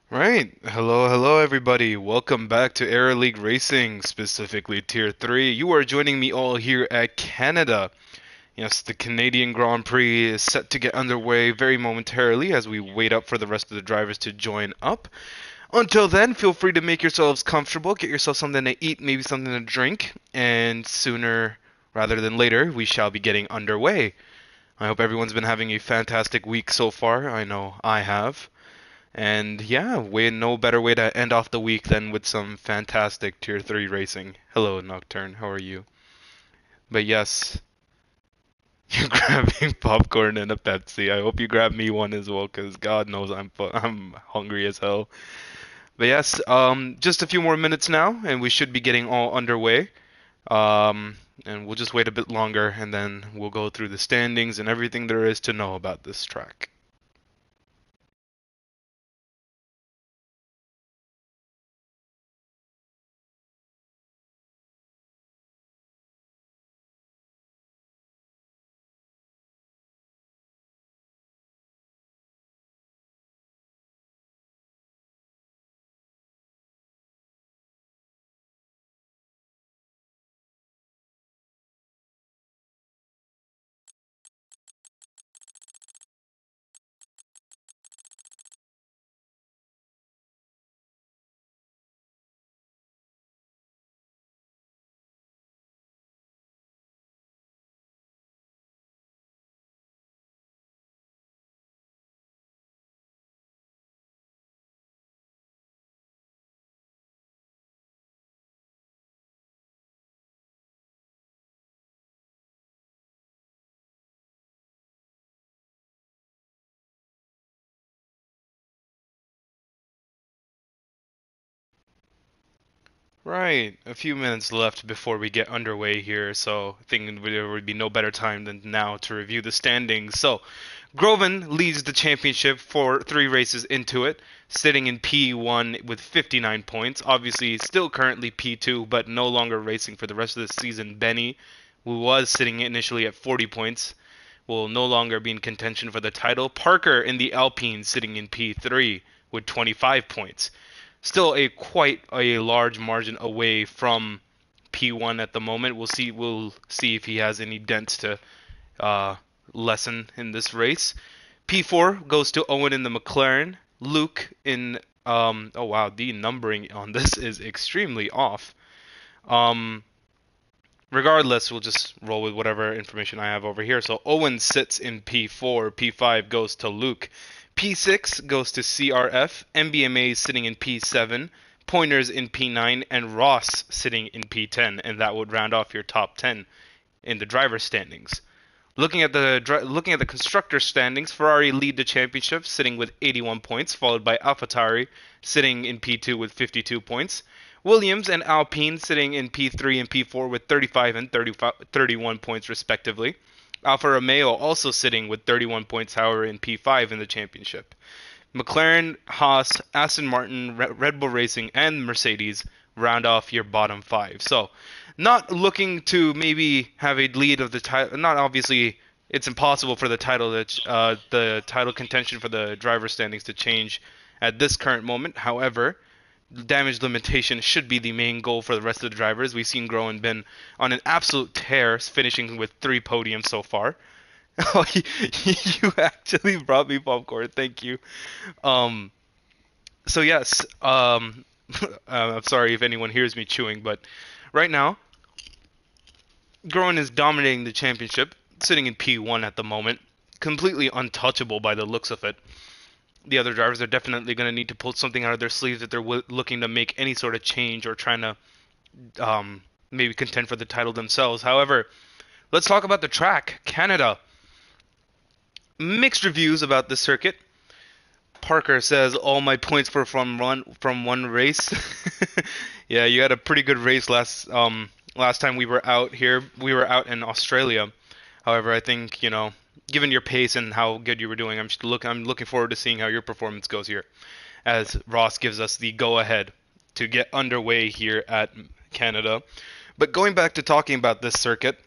Right. Hello everybody. Welcome back to Aero League Racing, specifically Tier 3. You are joining me all here at Canada. Yes, the Canadian Grand Prix is set to get underway very momentarily as we wait up for the rest of the drivers to join up. Until then, feel free to make yourselves comfortable, get yourself something to eat, maybe something to drink, and sooner rather than later, we shall be getting underway. I hope everyone's been having a fantastic week so far. I know I have. And yeah, no better way to end off the week than with some fantastic Tier 3 racing. Hello, Nocturne. How are you? But yes, you're grabbing popcorn and a Pepsi. I hope you grab me one as well, because God knows I'm hungry as hell. But yes, just a few more minutes now, and we should be getting all underway. And we'll just wait a bit longer, and then we'll go through the standings and everything there is to know about this track. Right, a few minutes left before we get underway here, so I think there would be no better time than now to review the standings. So, Groven leads the championship for 3 races into it, sitting in P1 with 59 points. Obviously, still currently P2, but no longer racing for the rest of the season. Benny, who was sitting initially at 40 points, will no longer be in contention for the title. Parker in the Alpine sitting in P3 with 25 points. Still a quite a large margin away from P1 at the moment. We'll see if he has any dents to uh, lessen in this race. P4 goes to Owen in the McLaren. Luke in oh wow, the numbering on this is extremely off. Um Regardless, we'll just roll with whatever information I have over here. So Owen sits in P4, P5 goes to Luke, P6 goes to CRF, MBMA sitting in P7, Pointers in P9, and Ross sitting in P10, and that would round off your top 10 in the driver standings. Looking at the constructor standings, Ferrari lead the championship, sitting with 81 points, followed by AlphaTauri, sitting in P2 with 52 points. Williams and Alpine sitting in P3 and P4 with 35 and 31 points respectively. Alfa Romeo also sitting with 31 points, however, in P5 in the championship. McLaren, Haas, Aston Martin, Red Bull Racing, and Mercedes round off your bottom 5. So, not looking to maybe have a lead of the title. Not obviously, it's impossible for the title contention for the driver standings to change at this current moment. However, damage limitation should be the main goal for the rest of the drivers. We've seen Groen been on an absolute tear, finishing with 3 podiums so far. Oh, you actually brought me popcorn. Thank you. Um, so yes, I'm sorry if anyone hears me chewing, but right now, Groen is dominating the championship, sitting in P1 at the moment, completely untouchable by the looks of it. The other drivers are definitely going to need to pull something out of their sleeves if they're looking to make any sort of change or trying to maybe contend for the title themselves. However, let's talk about the track, Canada. Mixed reviews about the circuit. Parker says all my points were from one race. Yeah, you had a pretty good race last time we were out here. We were out in Australia. However, I think given your pace and how good you were doing, I'm looking forward to seeing how your performance goes here, as Ross gives us the go ahead to get underway here at Canada. But going back to talking about this circuit,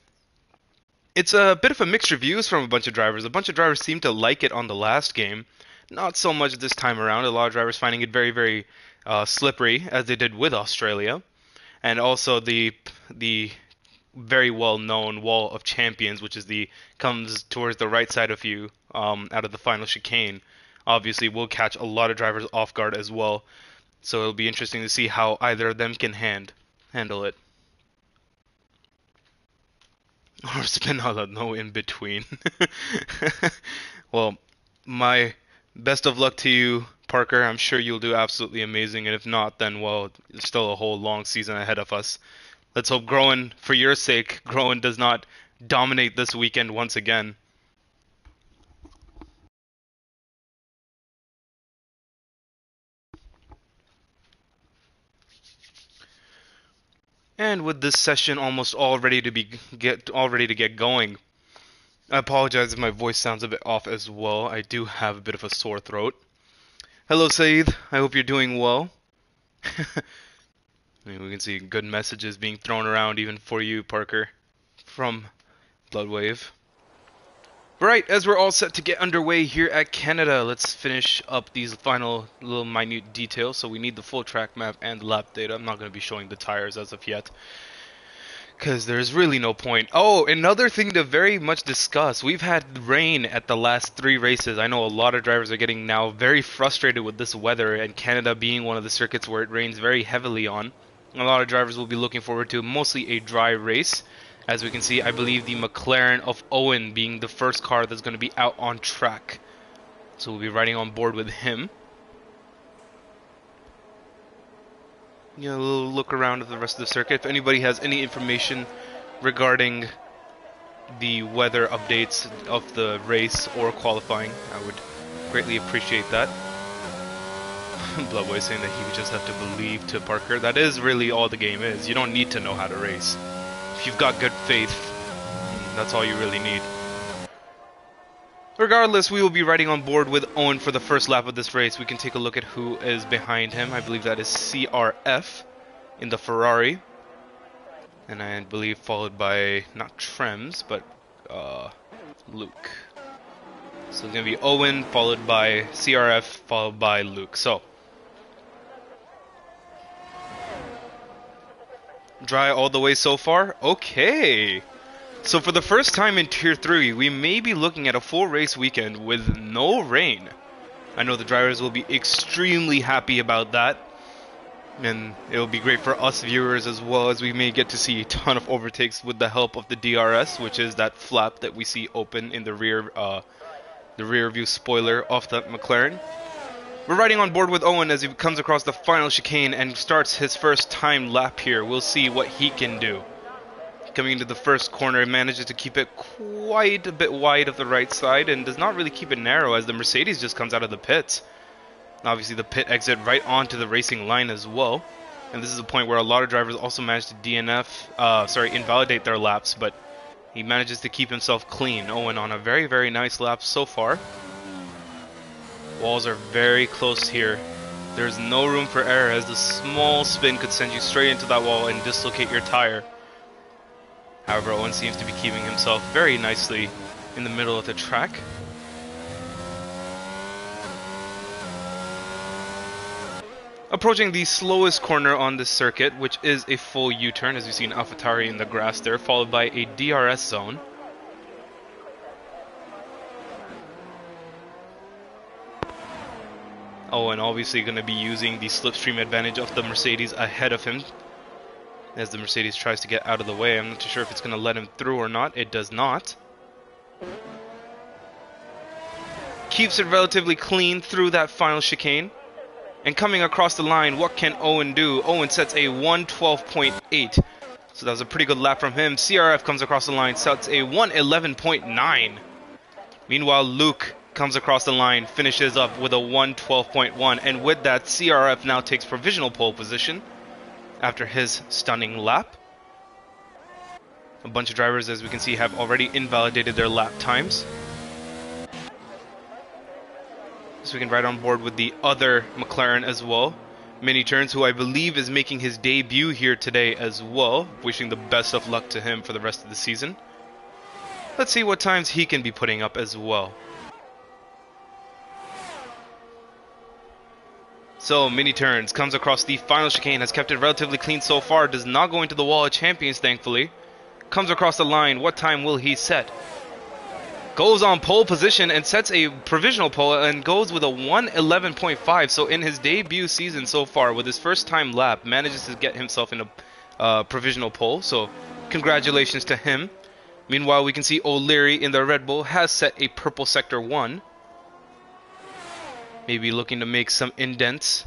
it's a bit of a mixed reviews from a bunch of drivers. A bunch of drivers seem to like it on the last game. Not so much this time around. A lot of drivers finding it very, very slippery, as they did with Australia, and also the very well known Wall of Champions, which is the comes towards the right side of you out of the final chicane. Obviously, will catch a lot of drivers off guard as well. So it'll be interesting to see how either of them can handle it. Or spin out of no in between. Well, my best of luck to you, Parker. I'm sure you'll do absolutely amazing, and if not, then well, there's still a whole long season ahead of us. Let's hope Groen, for your sake, Groen does not dominate this weekend once again. And with this session almost all ready to get going, I apologize if my voice sounds a bit off as well. I do have a bit of a sore throat. Hello, Saeed. I hope you're doing well. We can see good messages being thrown around even for you, Parker, from Bloodwave. Right, as we're all set to get underway here at Canada, let's finish up these final little minute details. So we need the full track map and lap data. I'm not going to be showing the tires as of yet, because there's really no point. Oh, another thing to very much discuss. We've had rain at the last 3 races. I know a lot of drivers are getting now very frustrated with this weather, and Canada being one of the circuits where it rains very heavily on. A lot of drivers will be looking forward to mostly a dry race. As we can see, I believe the McLaren of Owen being the first car that's going to be out on track. So we'll be riding on board with him. A little look around at the rest of the circuit. If anybody has any information regarding the weather updates of the race or qualifying, I would greatly appreciate that. Bloodboy saying that he would just have to believe to Parker. That is really all the game is. You don't need to know how to race. If you've got good faith, that's all you really need. Regardless, we will be riding on board with Owen for the first lap of this race. We can take a look at who is behind him. I believe that is CRF in the Ferrari. And I believe followed by, not Trems, but Luke. So it's going to be Owen, followed by CRF, followed by Luke. So, dry all the way so far? Okay. So for the first time in Tier 3, we may be looking at a full race weekend with no rain. I know the drivers will be extremely happy about that. And it'll be great for us viewers as well, as we may get to see a ton of overtakes with the help of the DRS, which is that flap that we see open in the rear view spoiler of that McLaren. We're riding on board with Owen as he comes across the final chicane and starts his first time lap here. We'll see what he can do. Coming into the first corner, he manages to keep it quite a bit wide of the right side and does not really keep it narrow as the Mercedes just comes out of the pits. Obviously the pit exit right onto the racing line as well. And this is a point where a lot of drivers also manage to invalidate their laps, but he manages to keep himself clean. Owen on a very, very nice lap so far. Walls are very close here. There's no room for error, as the small spin could send you straight into that wall and dislocate your tire. However, Owen seems to be keeping himself very nicely in the middle of the track. Approaching the slowest corner on this circuit, which is a full U-turn, as you see an AlphaTauri in the grass there, followed by a DRS zone. Owen obviously going to be using the slipstream advantage of the Mercedes ahead of him, as the Mercedes tries to get out of the way. I'm not too sure if it's going to let him through or not. It does not. Keeps it relatively clean through that final chicane. And coming across the line, what can Owen do? Owen sets a 112.8. So that was a pretty good lap from him. CRF comes across the line, sets a 111.9. Meanwhile, Luke comes across the line, finishes up with a 112.1. And with that, CRF now takes provisional pole position after his stunning lap. A bunch of drivers, as we can see, have already invalidated their lap times. So we can ride on board with the other McLaren as well. Mini Turns, who I believe is making his debut here today as well. Wishing the best of luck to him for the rest of the season. Let's see what times he can be putting up as well. So, mini turns, comes across the final chicane, has kept it relatively clean so far, does not go into the wall of champions, thankfully. Comes across the line, what time will he set? Goes on pole position and sets a provisional pole and goes with a 1:11.5. So in his debut season so far, with his first time lap, manages to get himself in a provisional pole. So congratulations to him. Meanwhile, we can see O'Leary in the Red Bull has set a purple sector 1. Maybe looking to make some indents.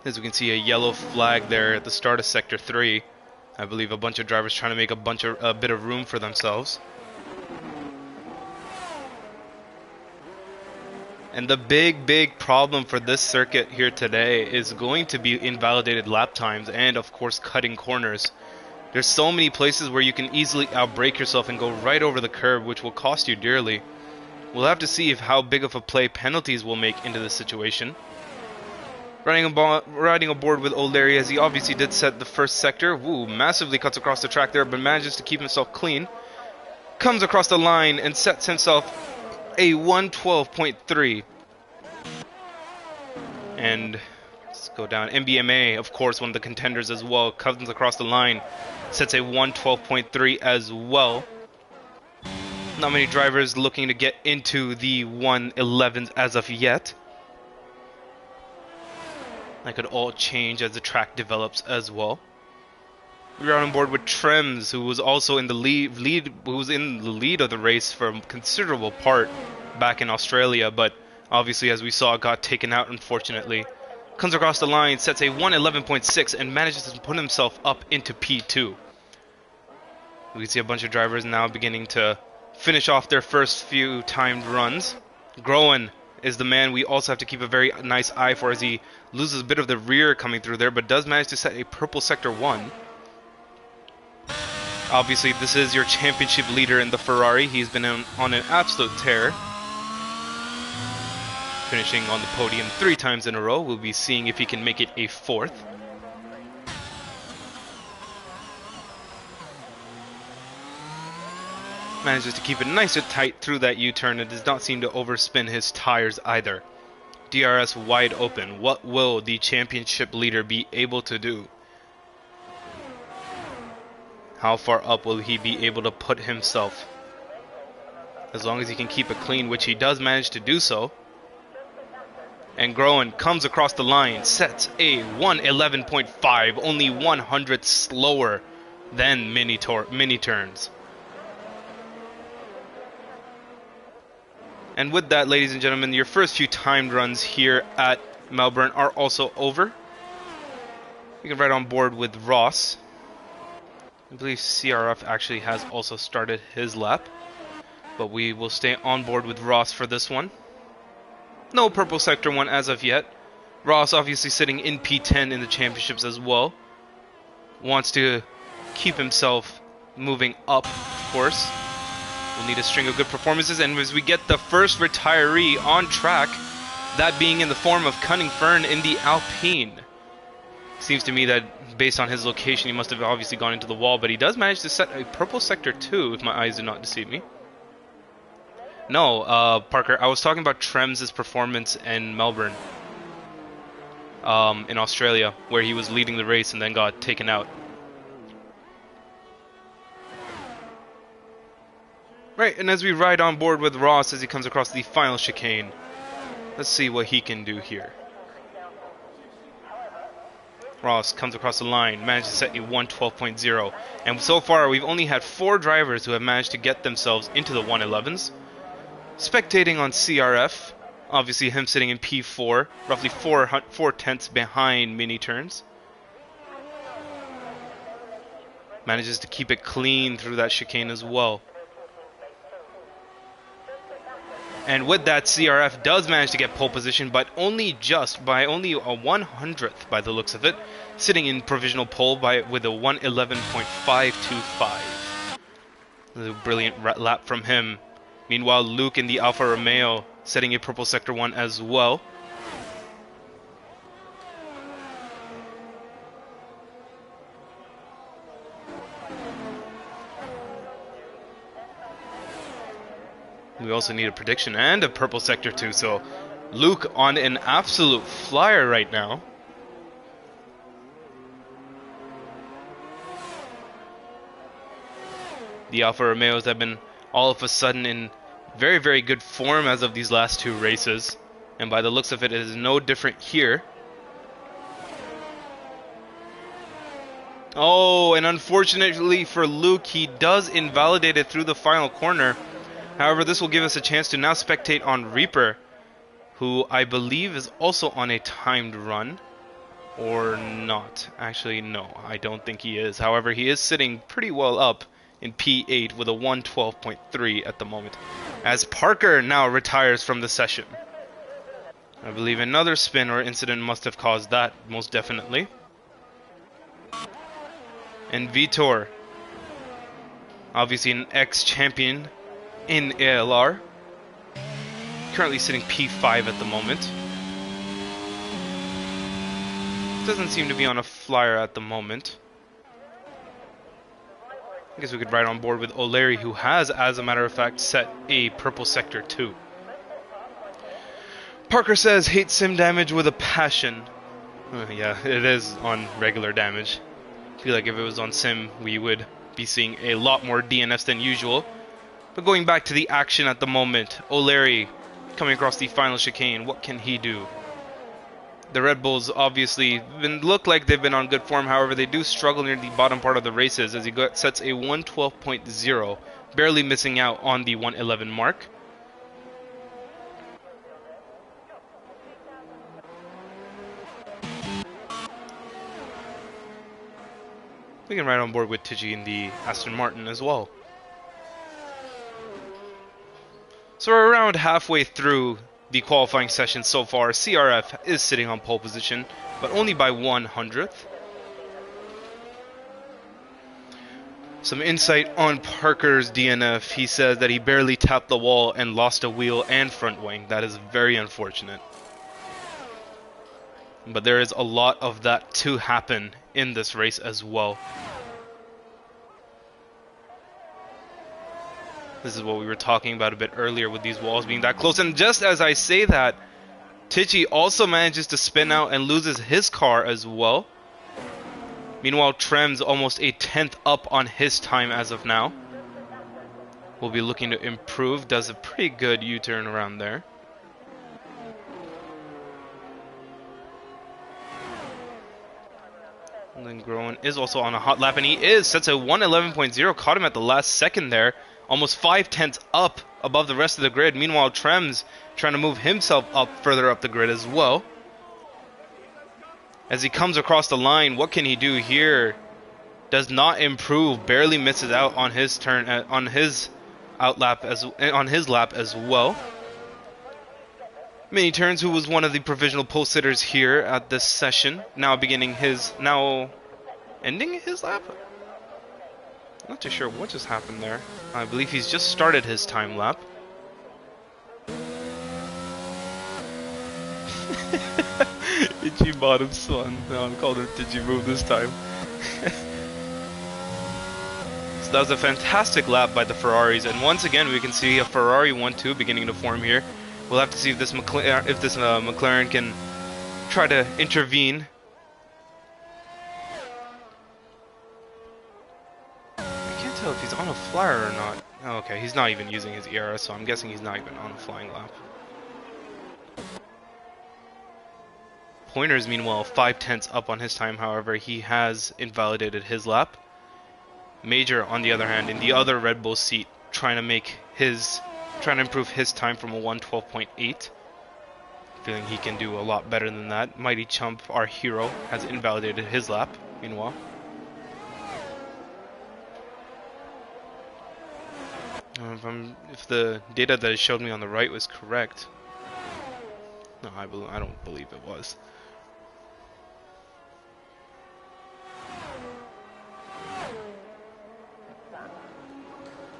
As we can see a yellow flag there at the start of sector 3. I believe a bunch of drivers trying to make a bit of room for themselves. And the big problem for this circuit here today is going to be invalidated lap times and, of course, cutting corners. There's so many places where you can easily outbrake yourself and go right over the curb, which will cost you dearly. We'll have to see how big of a play penalties will make into this situation. Riding aboard with O'Leary, as he obviously did set the first sector. Woo, massively cuts across the track there, but manages to keep himself clean. Comes across the line and sets himself a 1:12.3. And let's go down. MBMA, of course, one of the contenders as well, comes across the line, sets a 1:12.3 as well. Not many drivers looking to get into the 1:11s as of yet. That could all change as the track develops as well. We are on board with Trems, who was also in the lead of the race for a considerable part back in Australia, but obviously, as we saw, got taken out unfortunately. Comes across the line, sets a 1:11.6, and manages to put himself up into P2. We can see a bunch of drivers now beginning to finish off their first few timed runs. Groen is the man we also have to keep a very nice eye for, as he loses a bit of the rear coming through there, but does manage to set a purple sector 1. Obviously, this is your championship leader in the Ferrari. He's been on an absolute tear, finishing on the podium 3 times in a row. We'll be seeing if he can make it a 4th. Manages to keep it nice and tight through that U-turn and does not seem to overspin his tires either. DRS wide open. What will the championship leader be able to do? How far up will he be able to put himself? As long as he can keep it clean, which he does manage to do so. And Groen comes across the line, sets a 1:11.5, only 100 slower than mini turns. And with that, ladies and gentlemen, your first few timed runs here at Melbourne are also over. We can ride on board with Ross. I believe CRF actually has also started his lap, but we will stay on board with Ross for this one. No purple sector 1 as of yet. Ross obviously sitting in P10 in the championships as well. Wants to keep himself moving up, of course. We'll need a string of good performances, and as we get the first retiree on track, that being in the form of Cunning Fern in the Alpine. Seems to me that based on his location, he must have obviously gone into the wall, but he does manage to set a purple sector 2, if my eyes do not deceive me. No, Parker, I was talking about Trems' performance in Melbourne, in Australia, where he was leading the race and then got taken out. Right, and as we ride on board with Ross as he comes across the final chicane, let's see what he can do here. Ross comes across the line, managed to set a 1:12.0, and so far we've only had 4 drivers who have managed to get themselves into the 1:11s. Spectating on CRF, obviously him sitting in P4, roughly 4 tenths behind mini turns. Manages to keep it clean through that chicane as well. And with that, CRF does manage to get pole position, but only by only a 100th by the looks of it, sitting in provisional pole with a 1:11.525. A brilliant lap from him. Meanwhile, Luke in the Alfa Romeo setting a purple sector 1 as well. We also need a prediction and a purple sector 2, so Luke on an absolute flyer right now. The Alfa Romeos have been all of a sudden in very, very good form as of these last two races. And by the looks of it, it is no different here. Oh, and unfortunately for Luke, he does invalidate it through the final corner. However, this will give us a chance to now spectate on Reaper, who I believe is also on a timed run. Or not. Actually, no, I don't think he is. However, he is sitting pretty well up in P8 with a 112.3 at the moment, as Parker now retires from the session. I believe another spin or incident must have caused that, most definitely. And Vitor, obviously an ex-champion in ALR, currently sitting P5 at the moment. Doesn't seem to be on a flyer at the moment. I guess we could ride on board with O'Leary, who has, as a matter of fact, set a purple sector too. Parker says, hate sim damage with a passion. Yeah, it is on regular damage. I feel like if it was on sim, we would be seeing a lot more DNFs than usual. But going back to the action at the moment, O'Leary coming across the final chicane, what can he do? The Red Bulls obviously look like they've been on good form. However, they do struggle near the bottom part of the races as he sets a 112.0, barely missing out on the 111 mark. We can ride on board with Tiji in the Aston Martin as well. So we're around halfway through the qualifying session so far. CRF is sitting on pole position, but only by 1/100th. Some insight on Parker's DNF. He says that he barely tapped the wall and lost a wheel and front wing. That is very unfortunate. But there is a lot of that to happen in this race as well. This is what we were talking about a bit earlier with these walls being that close. And just as I say that, Tichy also manages to spin out and loses his car as well. Meanwhile, Trem's almost a 10th up on his time as of now. Will be looking to improve. Does a pretty good U-turn around there. And then Groen is also on a hot lap, and he sets a 111.0. Caught him at the last second there. Almost 5/10 up above the rest of the grid. Meanwhile, Trem's trying to move himself up further up the grid as well. As he comes across the line, what can he do here? Does not improve. Barely misses out on his turn, on his lap as well. Mini Turns, who was one of the provisional pole sitters here at this session, now ending his lap. Not too sure what just happened there. I believe he's just started his time lap. Itchy bottom son. No, I'm calling him Digi Move this time. So that was a fantastic lap by the Ferraris, and once again we can see a Ferrari 1-2 beginning to form here. We'll have to see if this McLaren can try to intervene. Tell if he's on a flyer or not. Oh, okay, he's not even using his Aero, so I'm guessing he's not even on a flying lap. Pointers, meanwhile, 5/10 up on his time. However, he has invalidated his lap. Major, on the other hand, in the other Red Bull seat, trying to improve his time from a 112.8. Feeling he can do a lot better than that. Mighty Chump, our hero, has invalidated his lap. Meanwhile. If the data that it showed me on the right was correct. No, I don't believe it was.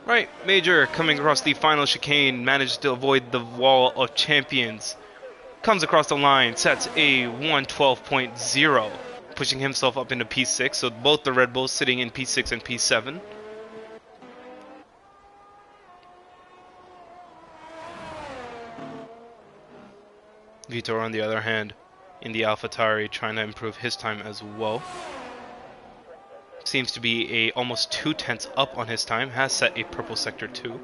Right, Major coming across the final chicane, managed to avoid the wall of champions. Comes across the line, sets a 112.0, pushing himself up into P6, so both the Red Bulls sitting in P6 and P7. Vitor, on the other hand, in the AlphaTauri, trying to improve his time as well. Seems to be almost 2/10 up on his time. Has set a purple sector 2.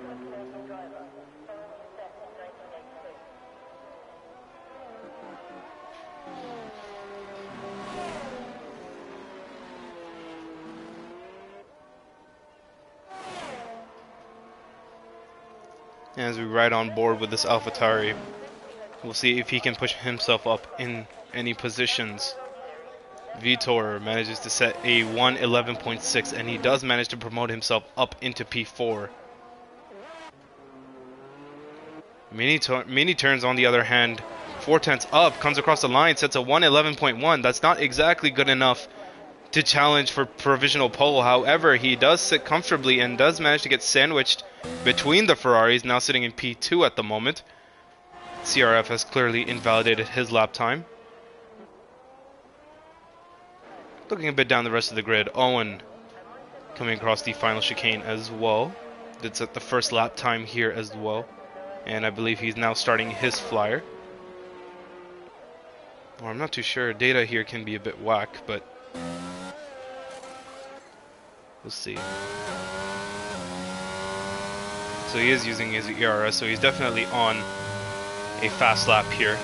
As we ride on board with this AlphaTauri, we'll see if he can push himself up in any positions. Vitor manages to set a 1:11.6, and he does manage to promote himself up into P4. Mini turns, on the other hand, 4/10 up, comes across the line, sets a 1:11.1. That's not exactly good enough to challenge for provisional pole. However, he does sit comfortably and does manage to get sandwiched between the Ferraris, now sitting in P2 at the moment. CRF has clearly invalidated his lap time. Looking a bit down the rest of the grid, Owen coming across the final chicane as well. Did set the first lap time here as well. And I believe he's now starting his flyer. Well, I'm not too sure. Data here can be a bit whack, but we'll see. So he is using his ERS, so he's definitely on a fast lap here.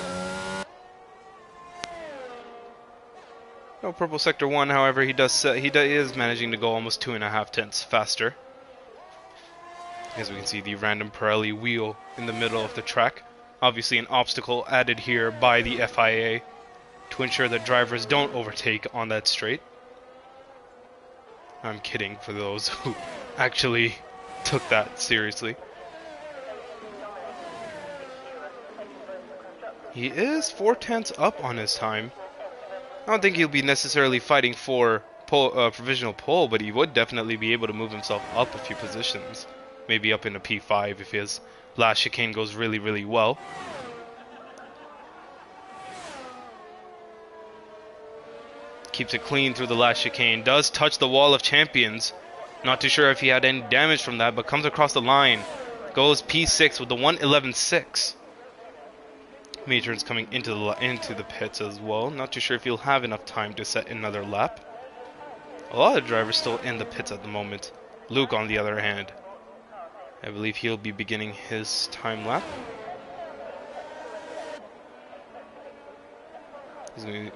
No purple sector 1, however, he is managing to go almost 2.5 tenths faster. As we can see, the random Pirelli wheel in the middle of the track. Obviously an obstacle added here by the FIA to ensure that drivers don't overtake on that straight. I'm kidding for those who actually took that seriously. He is 4/10 up on his time. I don't think he'll be necessarily fighting for provisional pole, but he would definitely be able to move himself up a few positions. Maybe up into P5 if his last chicane goes really, really well. Keeps it clean through the last chicane. Does touch the wall of champions. Not too sure if he had any damage from that, but comes across the line. Goes P6 with the 1:11.6. Matron's coming into the pits as well. Not too sure if he'll have enough time to set another lap. A lot of drivers still in the pits at the moment. Luke, on the other hand, I believe he'll be beginning his time lap.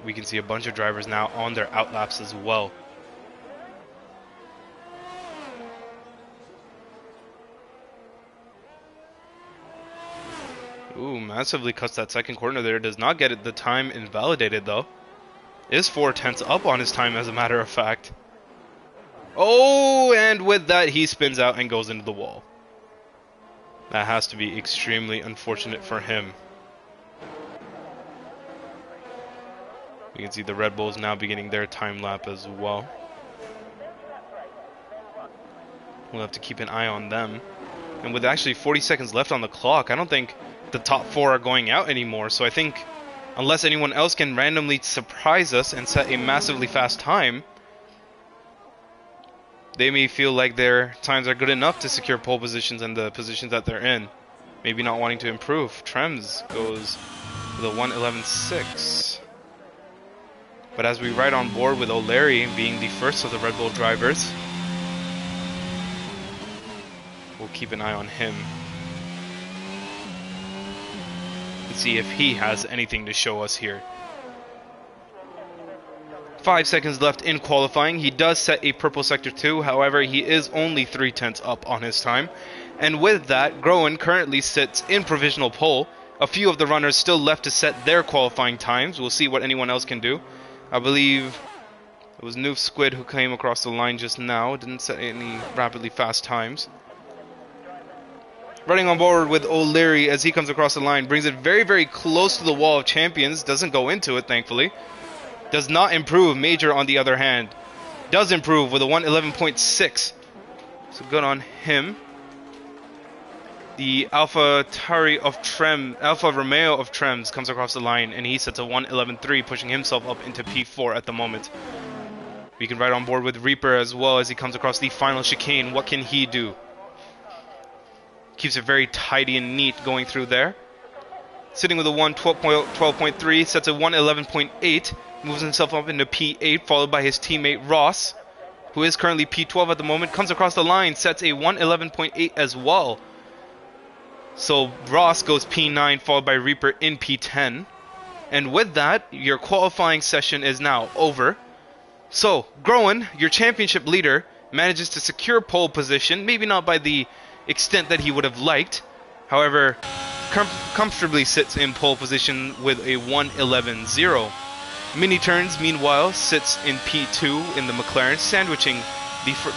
We can see a bunch of drivers now on their outlaps as well. Ooh, massively cuts that second corner there. Does not get the time invalidated though. Is 4/10 up on his time as a matter of fact. Oh, and with that he spins out and goes into the wall. That has to be extremely unfortunate for him. We can see the Red Bulls now beginning their time lap as well. We'll have to keep an eye on them. And with actually 40 seconds left on the clock, I don't think the top 4 are going out anymore. So I think unless anyone else can randomly surprise us and set a massively fast time, they may feel like their times are good enough to secure pole positions and the positions that they're in. Maybe not wanting to improve. Trems goes with a 1:11.6. But as we ride on board with O'Leary being the first of the Red Bull drivers, we'll keep an eye on him. Let's see if he has anything to show us here. 5 seconds left in qualifying. He does set a purple sector 2, however he is only 3/10 up on his time. And with that, Groen currently sits in provisional pole. A few of the runners still left to set their qualifying times. We'll see what anyone else can do. I believe it was Noof Squid who came across the line just now. Didn't set any rapidly fast times. Running on board with O'Leary as he comes across the line. Brings it very, very close to the wall of champions. Doesn't go into it, thankfully. Does not improve. Major, on the other hand, does improve with a 1:11.6. So good on him. The Alpha Romeo of Trems comes across the line and he sets a 1:11.3, pushing himself up into P4 at the moment. We can ride on board with Reaper as well as he comes across the final chicane. What can he do? Keeps it very tidy and neat going through there. sitting with a 112.3, sets a 111.8, moves himself up into P8, followed by his teammate Ross, who is currently P12 at the moment, comes across the line, sets a 111.8 as well. So Ross goes P9, followed by Reaper in P10. And with that, your qualifying session is now over. So, Groen, your championship leader, manages to secure pole position, maybe not by the extent that he would have liked. However, comfortably sits in pole position with a 111.0. Mini Turns, meanwhile, sits in P2 in the McLaren, sandwiching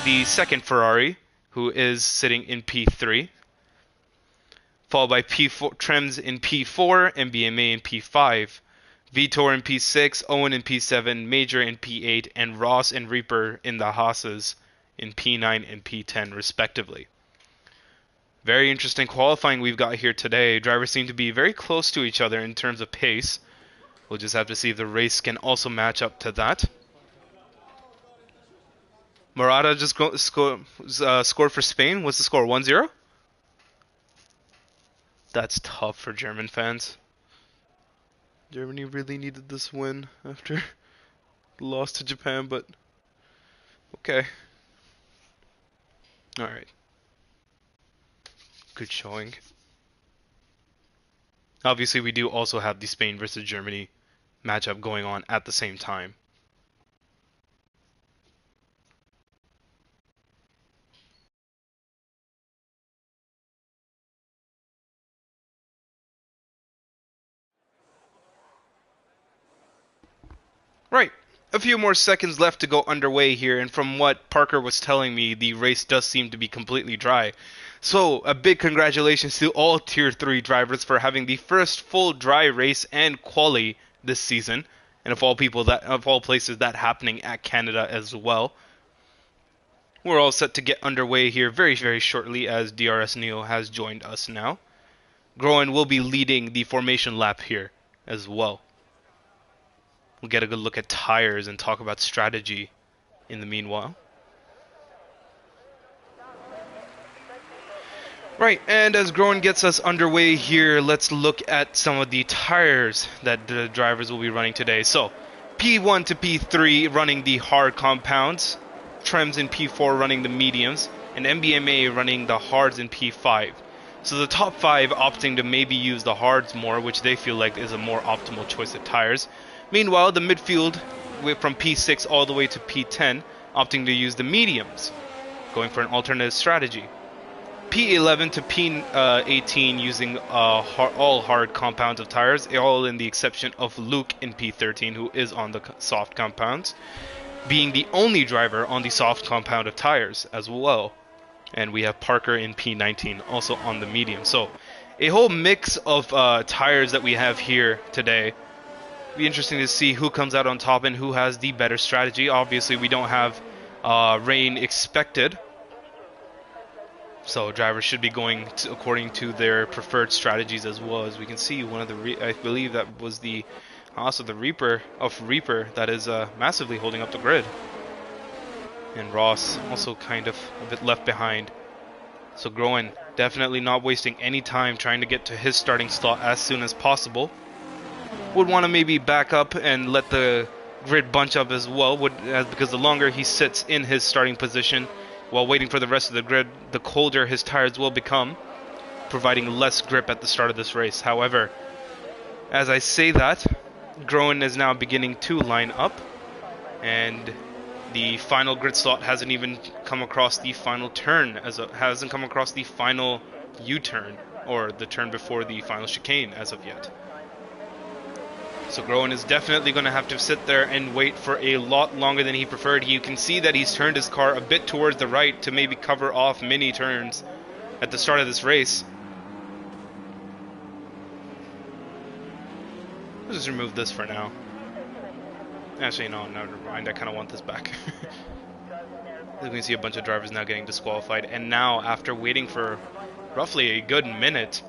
the second Ferrari, who is sitting in P3. Followed by P4, Trems in P4, and BMA in P5. Vitor in P6, Owen in P7, Major in P8, and Ross and Reaper in the Haas's in P9 and P10 respectively. Very interesting qualifying we've got here today. Drivers seem to be very close to each other in terms of pace. We'll just have to see if the race can also match up to that. Murata just scored for Spain. What's the score? 1-0? That's tough for German fans. Germany really needed this win after the loss to Japan, but okay. Alright. Good showing. Obviously, we do also have the Spain versus Germany matchup going on at the same time. Right. A few more seconds left to go underway here, and from what Parker was telling me, the race does seem to be completely dry. So, a big congratulations to all Tier 3 drivers for having the first full dry race and quali this season, and of all places, that happening at Canada as well. We're all set to get underway here very, very shortly as DRS Neo has joined us now. Groen will be leading the formation lap here as well. We'll get a good look at tires and talk about strategy in the meanwhile. Right, and as Groen gets us underway here, let's look at some of the tires that the drivers will be running today. So, P1 to P3 running the hard compounds, Trems in P4 running the mediums, and MBMA running the hards in P5. So the top 5 opting to maybe use the hards more, which they feel like is a more optimal choice of tires. Meanwhile, the midfield from P6 all the way to P10 opting to use the mediums, going for an alternative strategy. P11 to P18 using all hard compounds of tires, all in the exception of Luke in P13, who is on the soft compounds, being the only driver on the soft compound of tires as well. And we have Parker in P19 also on the medium. So a whole mix of tires that we have here today. Be interesting to see who comes out on top and who has the better strategy. Obviously, we don't have rain expected, so drivers should be going according to their preferred strategies as well. As we can see, one of the I believe that was the also the Reaper that is massively holding up the grid, and Ross also kind of a bit left behind. So Groen definitely not wasting any time trying to get to his starting slot as soon as possible. Would want to maybe back up and let the grid bunch up as well, because the longer he sits in his starting position while waiting for the rest of the grid, the colder his tires will become, providing less grip at the start of this race. However, as I say that, Groen is now beginning to line up, and the final grid slot hasn't even come across the final turn, hasn't come across the final U-turn, or the turn before the final chicane as of yet. So Groen is definitely going to have to sit there and wait for a lot longer than he preferred. You can see that he's turned his car a bit towards the right to maybe cover off mini turns at the start of this race. Let's just remove this for now. Actually, no, never mind. I kind of want this back. You can see a bunch of drivers now getting disqualified. And now, after waiting for roughly a good minute,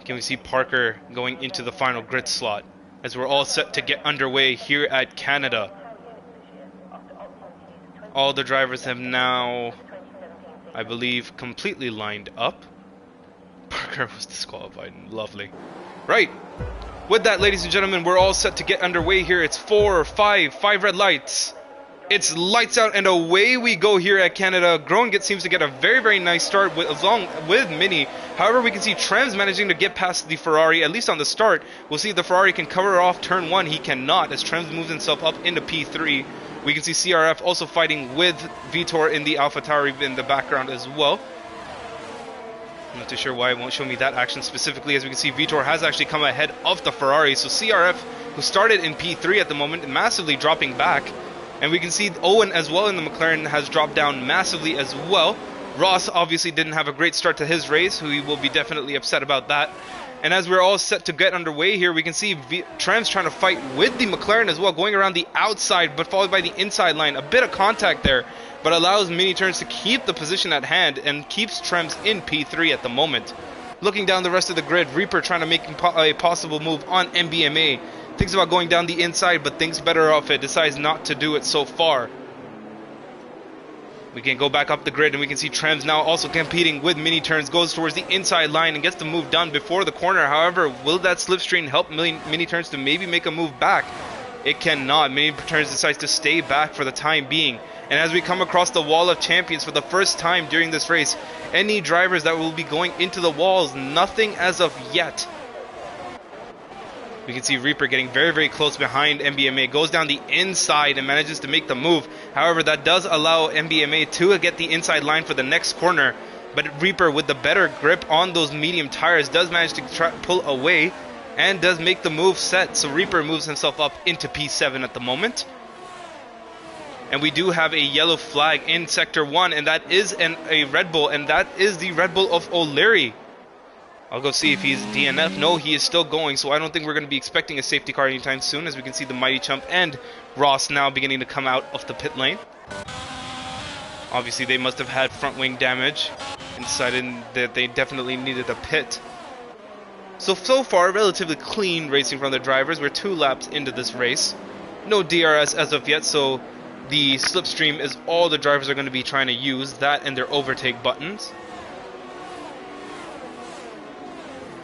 can we see Parker going into the final grid slot, as we're all set to get underway here at Canada. All the drivers have now, I believe, completely lined up. Parker was disqualified. Lovely. Right. With that, ladies and gentlemen, we're all set to get underway here. It's 4, 5 red lights. It's lights out and away we go here at Canada. Groen seems to get a very nice start along with Mini. However, we can see Trems managing to get past the Ferrari, at least on the start. We'll see if the Ferrari can cover off turn 1. He cannot, as Trems moves himself up into P3. We can see CRF also fighting with Vitor in the AlphaTauri in the background as well. I'm not too sure why it won't show me that action specifically, as we can see Vitor has actually come ahead of the Ferrari. So CRF, who started in P3 at the moment, massively dropping back. And we can see Owen as well in the McLaren has dropped down massively as well. Ross obviously didn't have a great start to his race, who he will be definitely upset about that. And as we're all set to get underway here, we can see Trans trying to fight with the McLaren as well, going around the outside but followed by the inside line. A bit of contact there, but allows Mini Turns to keep the position at hand and keeps Trems in P3 at the moment. Looking down the rest of the grid, Reaper trying to make a possible move on MBMA. Thinks about going down the inside, but thinks better of it. Decides not to do it so far. We can go back up the grid and we can see Trems now also competing with Mini Turns. Goes towards the inside line and gets the move done before the corner. However, will that slipstream help Mini Turns to maybe make a move back? It cannot. Mini Turns decides to stay back for the time being. And as we come across the wall of champions for the first time during this race, any drivers that will be going into the walls, nothing as of yet. We can see Reaper getting very close behind MBMA, goes down the inside and manages to make the move. However, that does allow MBMA to get the inside line for the next corner, but Reaper, with the better grip on those medium tires, does manage to pull away and does make the move set. So Reaper moves himself up into P7 at the moment. And we do have a yellow flag in Sector 1, and that is a Red Bull, and that is the Red Bull of O'Leary. I'll go see if he's DNF. No, he is still going, so I don't think we're going to be expecting a safety car anytime soon, as we can see the Mighty Chump and Ross now beginning to come out of the pit lane. Obviously, they must have had front wing damage and decided that they definitely needed a pit. So far, relatively clean racing from the drivers. We're 2 laps into this race. No DRS as of yet, so the slipstream is all the drivers are going to be trying to use, that and their overtake buttons.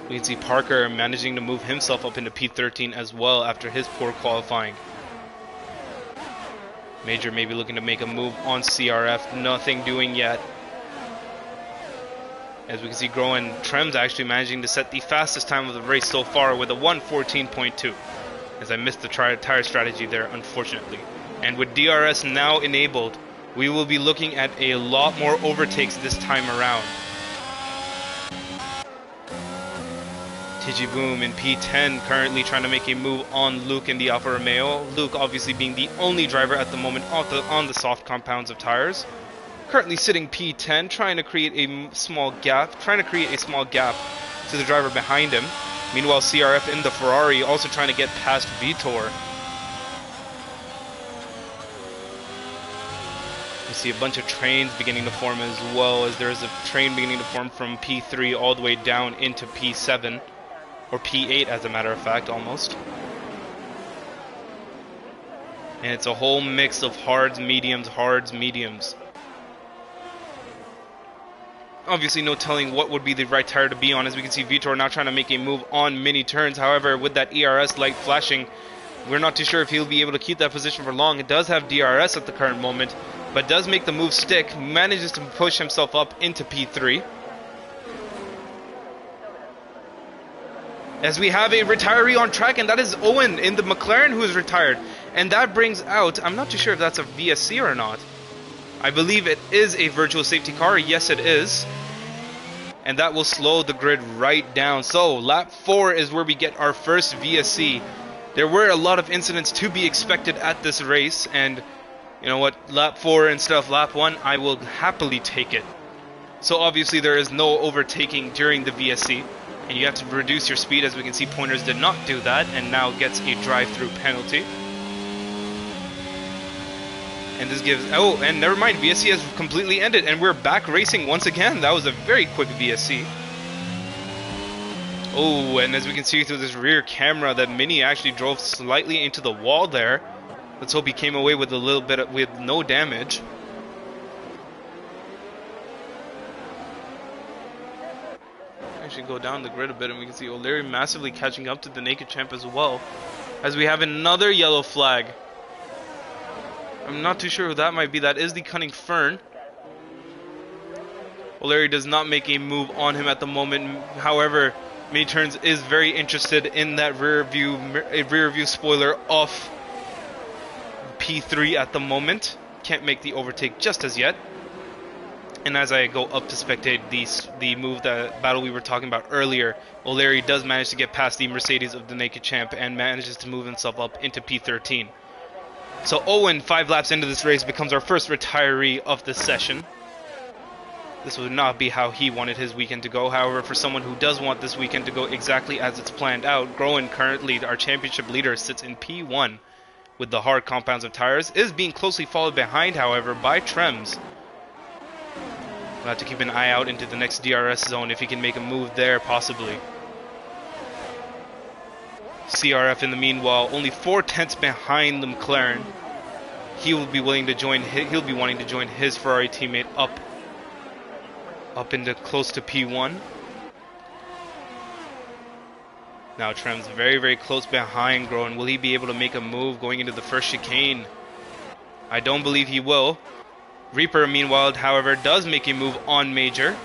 We can see Parker managing to move himself up into P13 as well after his poor qualifying. Major maybe looking to make a move on CRF, nothing doing yet. As we can see Groen Trems actually managing to set the fastest time of the race so far with a 1:14.2. As I missed the tire strategy there, unfortunately. And with DRS now enabled, we will be looking at a lot more overtakes this time around. Boom in P10 currently trying to make a move on Luke in the Alfa Romeo. Luke obviously being the only driver at the moment on the soft compounds of tires. Currently sitting P10, trying to create a small gap to the driver behind him. Meanwhile, CRF in the Ferrari also trying to get past Vitor. We see a bunch of trains beginning to form as well, as there is a train beginning to form from P3 all the way down into P7. Or P8 as a matter of fact, almost. And it's a whole mix of hards, mediums, Obviously no telling what would be the right tire to be on, as we can see Vitor now trying to make a move on Mini Turns. However, with that ERS light flashing, we're not too sure if he'll be able to keep that position for long. It does have DRS at the current moment, but does make the move stick, manages to push himself up into P3. As we have a retiree on track, and that is Owen in the McLaren who is retired. And that brings out, I'm not too sure if that's a VSC or not. I believe it is a virtual safety car. Yes, it is. And that will slow the grid right down. So lap 4 is where we get our first VSC. There were a lot of incidents to be expected at this race. And you know what, lap 4 instead of lap 1, I will happily take it. So obviously there is no overtaking during the VSC. And you have to reduce your speed, as we can see Pointers did not do that and now gets a drive-through penalty. And this gives, oh, and never mind, VSC has completely ended and we're back racing once again. That was a very quick VSC. Oh, and as we can see through this rear camera, that Mini actually drove slightly into the wall there. Let's hope he came away with a little bit with no damage. actually go down the grid a bit, and we can see O'Leary massively catching up to the Naked Champ as well, as we have another yellow flag. I'm not too sure who that might be. That is the Cunning Fern. O'Leary does not make a move on him at the moment. However, Mini Turns is very interested in that rear view spoiler off P3 at the moment. Can't make the overtake just as yet. And as I go up to spectate the battle we were talking about earlier, O'Leary does manage to get past the Mercedes of the Naked Champ and manages to move himself up into P13. So Owen, 5 laps into this race, becomes our first retiree of the session. This would not be how he wanted his weekend to go. However, for someone who does want this weekend to go exactly as it's planned out, Groen, currently our championship leader, sits in P1 with the hard compounds of tires, is being closely followed behind, however, by Trems. We'll have to keep an eye out into the next DRS zone if he can make a move there, possibly. CRF, in the meanwhile, only 4/10 behind the McLaren. He'll be wanting to join his Ferrari teammate up into close to P1. Now Trem's very, very close behind Groen. Will he be able to make a move going into the first chicane? I don't believe he will. Reaper, meanwhile, however, does make a move on Major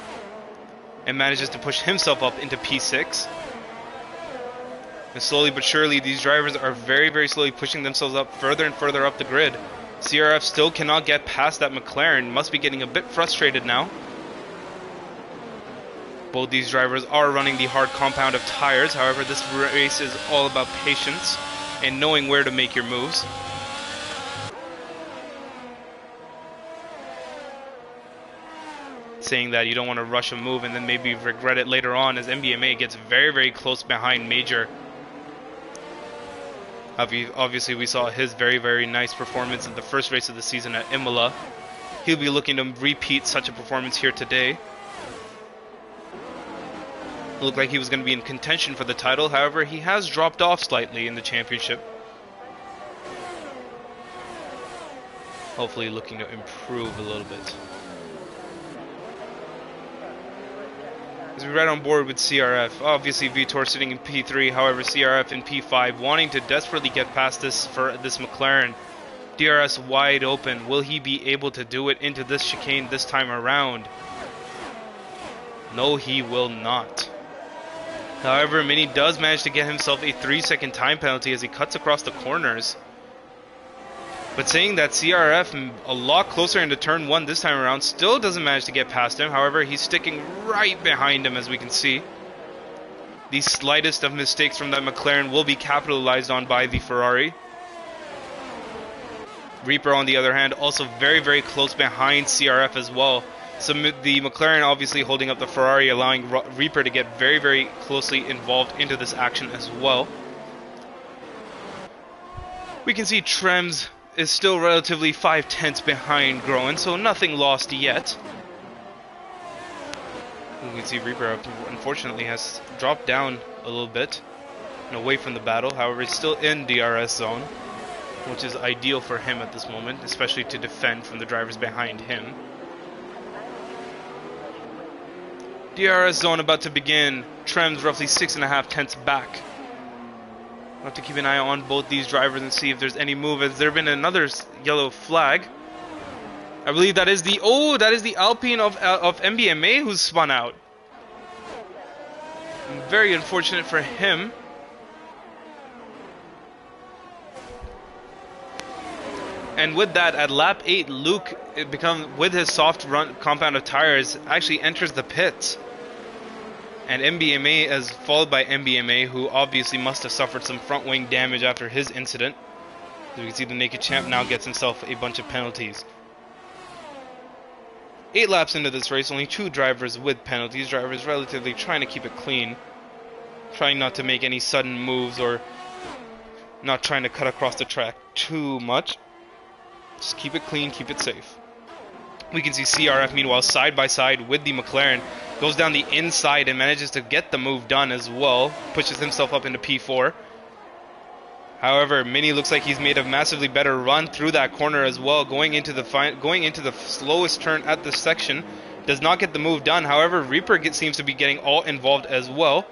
and manages to push himself up into P6. And slowly but surely, these drivers are very, very slowly pushing themselves up further and further up the grid. CRF still cannot get past that McLaren. Must be getting a bit frustrated now. Both these drivers are running the hard compound of tires. However, this race is all about patience and knowing where to make your moves. Saying that you don't want to rush a move and then maybe regret it later on, as MBMA gets very, very close behind Major. Obviously, we saw his very, very nice performance in the first race of the season at Imola. He'll be looking to repeat such a performance here today. It looked like he was going to be in contention for the title. However, he has dropped off slightly in the championship. Hopefully looking to improve a little bit. As we're right on board with CRF. Obviously, Vitor sitting in P3. However, CRF in P5, wanting to desperately get past this McLaren. DRS wide open. Will he be able to do it into this chicane this time around? No, he will not. However, Mini does manage to get himself a 3-second time penalty as he cuts across the corners. But saying that CRF a lot closer into turn 1 this time around, still doesn't manage to get past him. However, he's sticking right behind him, as we can see. The slightest of mistakes from that McLaren will be capitalized on by the Ferrari. Reaper, on the other hand, also very, very close behind CRF as well. So the McLaren obviously holding up the Ferrari, allowing Reaper to get very, very closely involved into this action as well. We can see Trems is still relatively 5/10 behind Groen, so nothing lost yet. We can see Reaper, unfortunately, has dropped down a little bit and away from the battle. However, he's still in DRS zone, which is ideal for him at this moment, especially to defend from the drivers behind him. DRS zone about to begin. Trems roughly 6.5 back. We'll have to keep an eye on both these drivers and see if there's any move. Has there been another yellow flag? I believe that is the Alpine of MBMA who's spun out. Very unfortunate for him. And with that, at lap 8, Luke, with his soft run compound of tires, actually enters the pits. And MBMA is followed by MBMA, who obviously must have suffered some front wing damage after his incident. As you can see, the Naked Champ now gets himself a bunch of penalties. 8 laps into this race, only 2 drivers with penalties. Drivers relatively trying to keep it clean. Trying not to make any sudden moves or not trying to cut across the track too much. Just keep it clean, keep it safe. We can see CRF, meanwhile, side by side with the McLaren. Goes down the inside and manages to get the move done as well. Pushes himself up into P4. However, Mini looks like he's made a massively better run through that corner as well, going into the slowest turn at this section. Does not get the move done. However, Reaper seems to be getting all involved as well.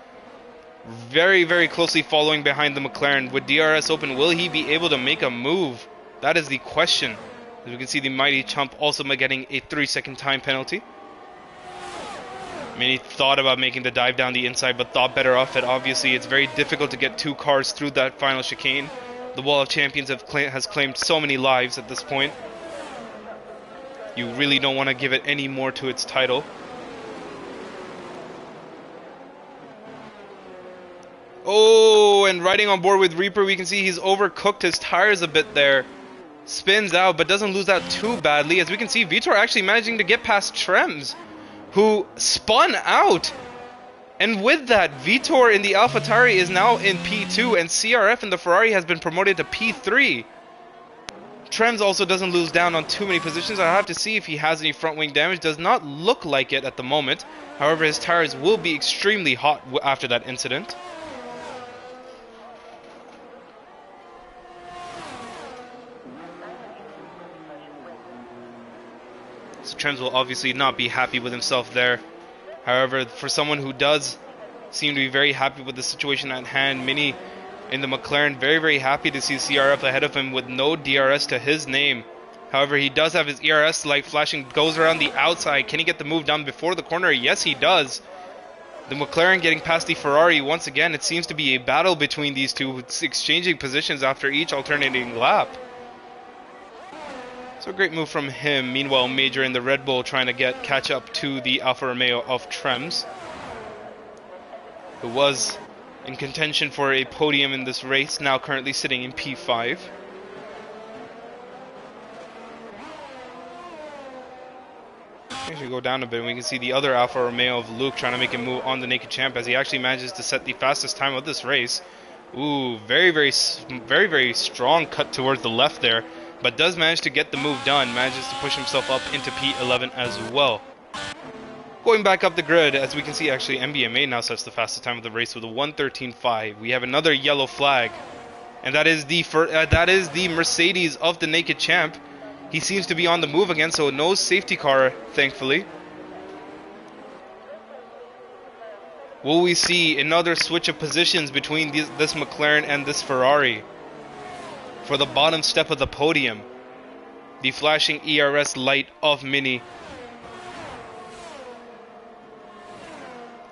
Very, very closely following behind the McLaren. With DRS open, will he be able to make a move? That is the question. As we can see, the Mighty Chump also getting a 3-second time penalty. Many thought about making the dive down the inside, but thought better of it. Obviously, it's very difficult to get 2 cars through that final chicane. The Wall of Champions has claimed so many lives at this point. You really don't want to give it any more to its title. Oh, and riding on board with Reaper, we can see he's overcooked his tires a bit there. Spins out, but doesn't lose out too badly. As we can see, Vitor actually managing to get past Trems, who spun out. And with that, Vitor in the AlphaTauri is now in P2, and CRF in the Ferrari has been promoted to P3. Trems also doesn't lose down on too many positions. I have to see if he has any front wing damage. Does not look like it at the moment. However, his tires will be extremely hot after that incident. So Trems will obviously not be happy with himself there. However, for someone who does seem to be very happy with the situation at hand, Mini in the McLaren very, very happy to see CRF ahead of him with no DRS to his name. However, he does have his ERS light flashing, goes around the outside. Can he get the move done before the corner? Yes, he does. The McLaren getting past the Ferrari once again. It seems to be a battle between these two, exchanging positions after each alternating lap. So a great move from him. Meanwhile, Major in the Red Bull trying to catch up to the Alfa Romeo of Trems, who was in contention for a podium in this race, now currently sitting in P5. Actually go down a bit and we can see the other Alfa Romeo of Luke trying to make a move on the Naked Champ as he actually manages to set the fastest time of this race. Ooh, very strong cut towards the left there, but does manage to get the move done, manages to push himself up into P11 as well. Going back up the grid, as we can see, actually MBMA now sets the fastest time of the race with a 1:13.5. We have another yellow flag, and that is the Mercedes of the Naked Champ. He seems to be on the move again, so no safety car, thankfully. Will we see another switch of positions between this McLaren and this Ferrari for the bottom step of the podium? The flashing ERS light of Mini.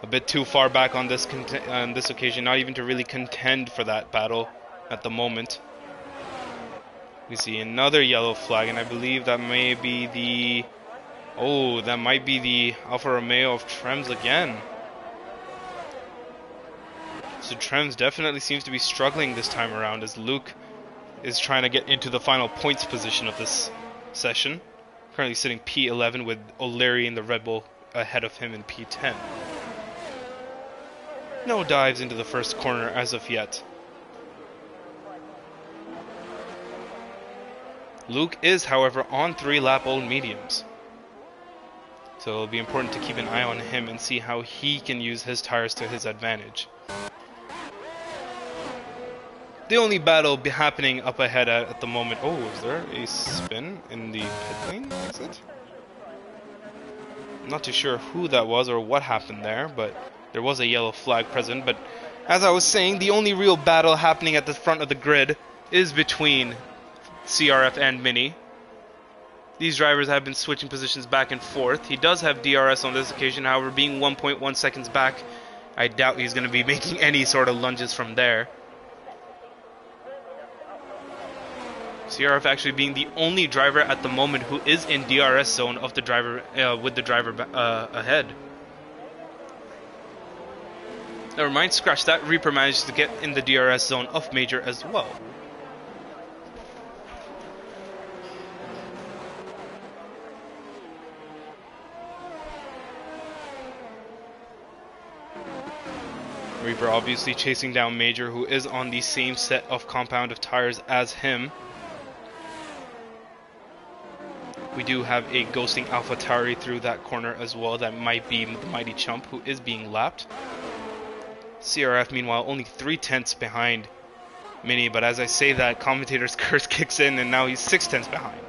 A bit too far back on this occasion, not even to really contend for that battle at the moment. We see another yellow flag, and I believe that may be the... Oh, that might be the Alfa Romeo of Trems again. So Trems definitely seems to be struggling this time around as Luke is trying to get into the final points position of this session. Currently sitting P11 with O'Leary in the Red Bull ahead of him in P10. No dives into the first corner as of yet. Luke is, however, on 3-lap-old mediums. So it'll be important to keep an eye on him and see how he can use his tires to his advantage. The only battle happening up ahead at the moment... Oh, is there a spin in the pit lane exit? I'm not too sure who that was or what happened there, but there was a yellow flag present. But as I was saying, the only real battle happening at the front of the grid is between CRF and Mini. These drivers have been switching positions back and forth. He does have DRS on this occasion, however, being 1.1 seconds back, I doubt he's going to be making any sort of lunges from there. CRF actually being the only driver at the moment who is in DRS zone of the driver with the driver ahead. Never mind, scratch that. Reaper managed to get in the DRS zone of Major as well. Reaper obviously chasing down Major, who is on the same set of compound of tires as him. We do have a ghosting AlphaTauri through that corner as well. That might be the Mighty Chump, who is being lapped. CRF, meanwhile, only 3/10 behind Mini, but as I say that, commentator's curse kicks in, and now he's 6/10 behind.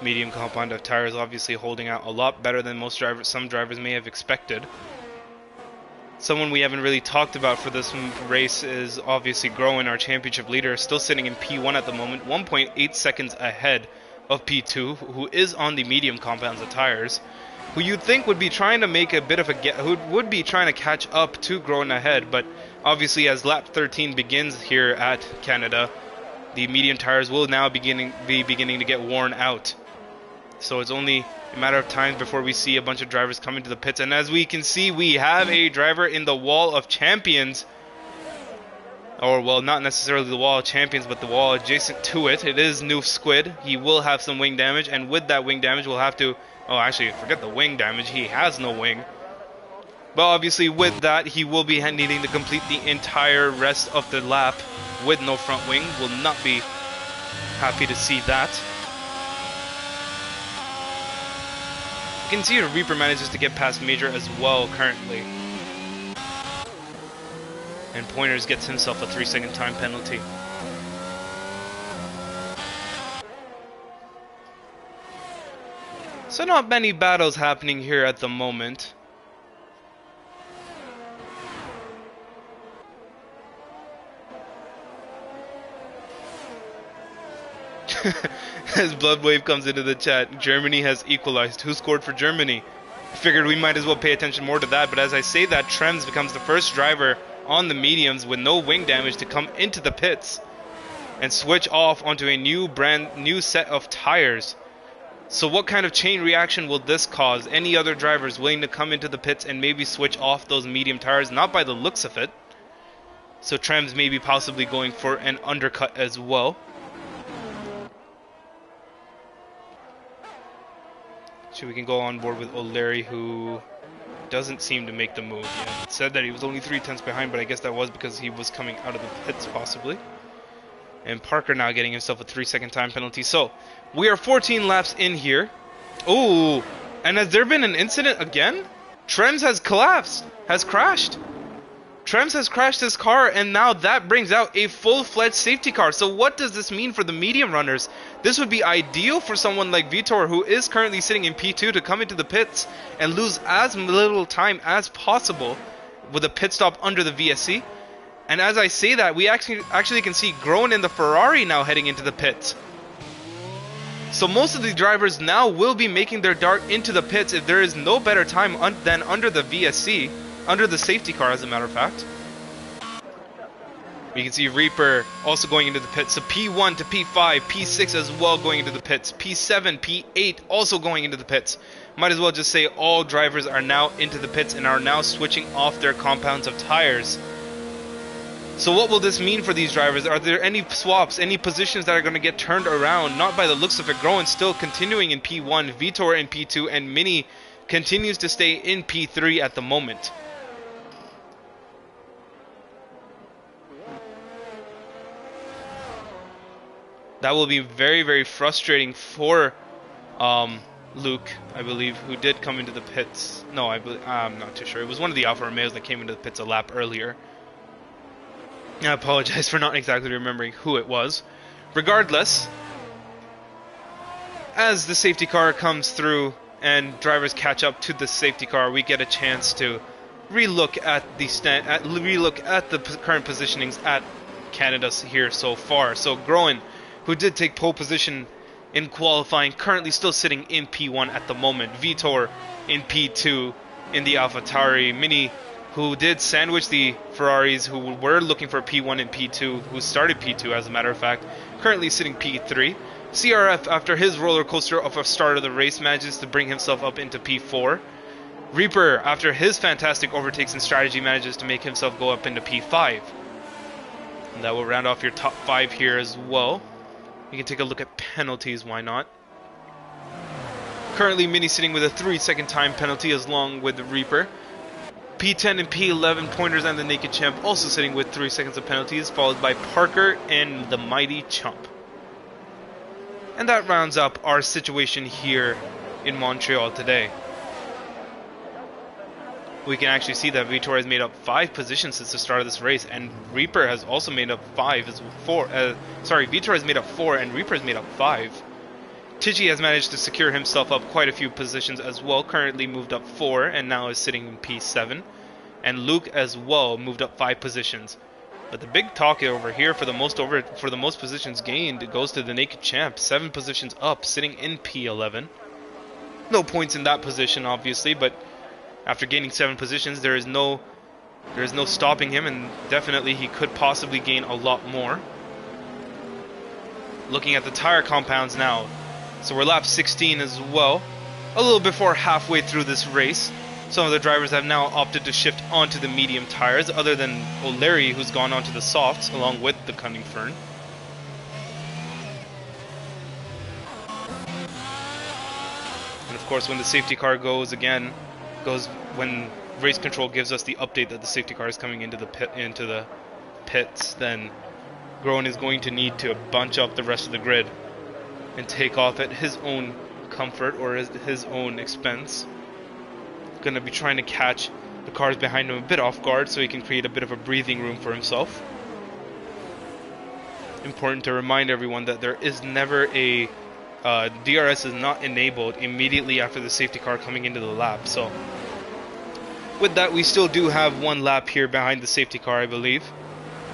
Medium compound of tires obviously holding out a lot better than some drivers may have expected. Someone we haven't really talked about for this race is obviously Groen, our championship leader, still sitting in P1 at the moment, 1.8 seconds ahead of P2, who is on the medium compounds of tires, who you'd think would be trying to make a bit of who would be trying to catch up to Groen ahead, but obviously as lap 13 begins here at Canada, the medium tires will now be beginning to get worn out. So it's only a matter of time before we see a bunch of drivers come into the pits. And as we can see, we have a driver in the Wall of Champions. Or, well, not necessarily the Wall of Champions, but the wall adjacent to it. It is Noof Squid. He will have some wing damage, and with that wing damage, we'll have to... Oh, actually, forget the wing damage. He has no wing. But obviously, with that, he will be needing to complete the entire rest of the lap with no front wing. Will not be happy to see that. You can see Reaper manages to get past Major as well currently. And Pointers gets himself a 3-second time penalty. So not many battles happening here at the moment. As Bloodwave comes into the chat, Germany has equalized. Who scored for Germany? Figured we might as well pay attention more to that, but as I say that, Trems becomes the first driver on the mediums with no wing damage to come into the pits and switch off onto a new set of tires. So what kind of chain reaction will this cause? Any other drivers willing to come into the pits and maybe switch off those medium tires? Not by the looks of it. So Trems may be possibly going for an undercut as well. So we can go on board with O'Leary, who doesn't seem to make the move yet. It said that he was only 3/10 behind, but I guess that was because he was coming out of the pits possibly. And Parker now getting himself a 3-second time penalty. So we are 14 laps in here. Oh, and has there been an incident again? Trems has collapsed, has crashed. Trems has crashed his car, and now that brings out a full-fledged safety car. So what does this mean for the medium runners? This would be ideal for someone like Vitor, who is currently sitting in P2, to come into the pits and lose as little time as possible with a pit stop under the VSC. And as I say that, we actually can see Groen in the Ferrari now heading into the pits. So most of the drivers now will be making their dart into the pits if there is no better time than under the VSC. Under the safety car, as a matter of fact. You can see Reaper also going into the pits. So P1 to P5, P6 as well going into the pits. P7, P8 also going into the pits. Might as well just say all drivers are now into the pits and are now switching off their compounds of tires. So what will this mean for these drivers? Are there any swaps, any positions that are going to get turned around? Not by the looks of it. Groen still continuing in P1, Vitor in P2, and Mini continues to stay in P3 at the moment. That will be very, very frustrating for Luke, I believe, who did come into the pits. No, I'm not too sure. It was one of the Alfa Romeos that came into the pits a lap earlier. I apologize for not exactly remembering who it was. Regardless, as the safety car comes through and drivers catch up to the safety car, we get a chance to relook at the current positionings at Canada here so far. So Groen, who did take pole position in qualifying, currently still sitting in P1 at the moment. Vitor in P2 in the AlphaTauri. Mini, who did sandwich the Ferraris, who were looking for P1 and P2, who started P2 as a matter of fact, currently sitting P3. CRF, after his roller coaster of a start of the race, manages to bring himself up into P4. Reaper, after his fantastic overtakes and strategy, manages to make himself go up into P5. And that will round off your top 5 here as well. You can take a look at penalties, why not? Currently, Mini sitting with a 3-second time penalty along with the Reaper. P10 and P11 Pointers and the Naked Champ also sitting with 3 seconds of penalties, followed by Parker and the Mighty Chump. And that rounds up our situation here in Montreal today. We can actually see that Vitor has made up 5 positions since the start of this race, and Reaper has also made up 4. Vitor has made up 4, and Reaper has made up 5. Tichy has managed to secure himself up quite a few positions as well, currently moved up 4 and now is sitting in P7. And Luke as well moved up 5 positions. But the big talk over here for the most positions gained goes to the Naked Champ, 7 positions up, sitting in P11. No points in that position obviously, but after gaining 7 positions there is no stopping him, and definitely he could possibly gain a lot more. Looking at the tire compounds now, so we're lap 16 as well, a little before halfway through this race. Some of the drivers have now opted to shift onto the medium tires, other than O'Leary, who's gone onto the softs along with the Cunning Fern. And of course, when the safety car goes when race control gives us the update that the safety car is coming into the pits, then Groen is going to need to bunch up the rest of the grid and take off at his own comfort or at his own expense. Going to be trying to catch the cars behind him a bit off guard so he can create a bit of a breathing room for himself. Important to remind everyone that there is never a DRS is not enabled immediately after the safety car coming into the lap. So with that, we still do have 1 lap here behind the safety car, I believe,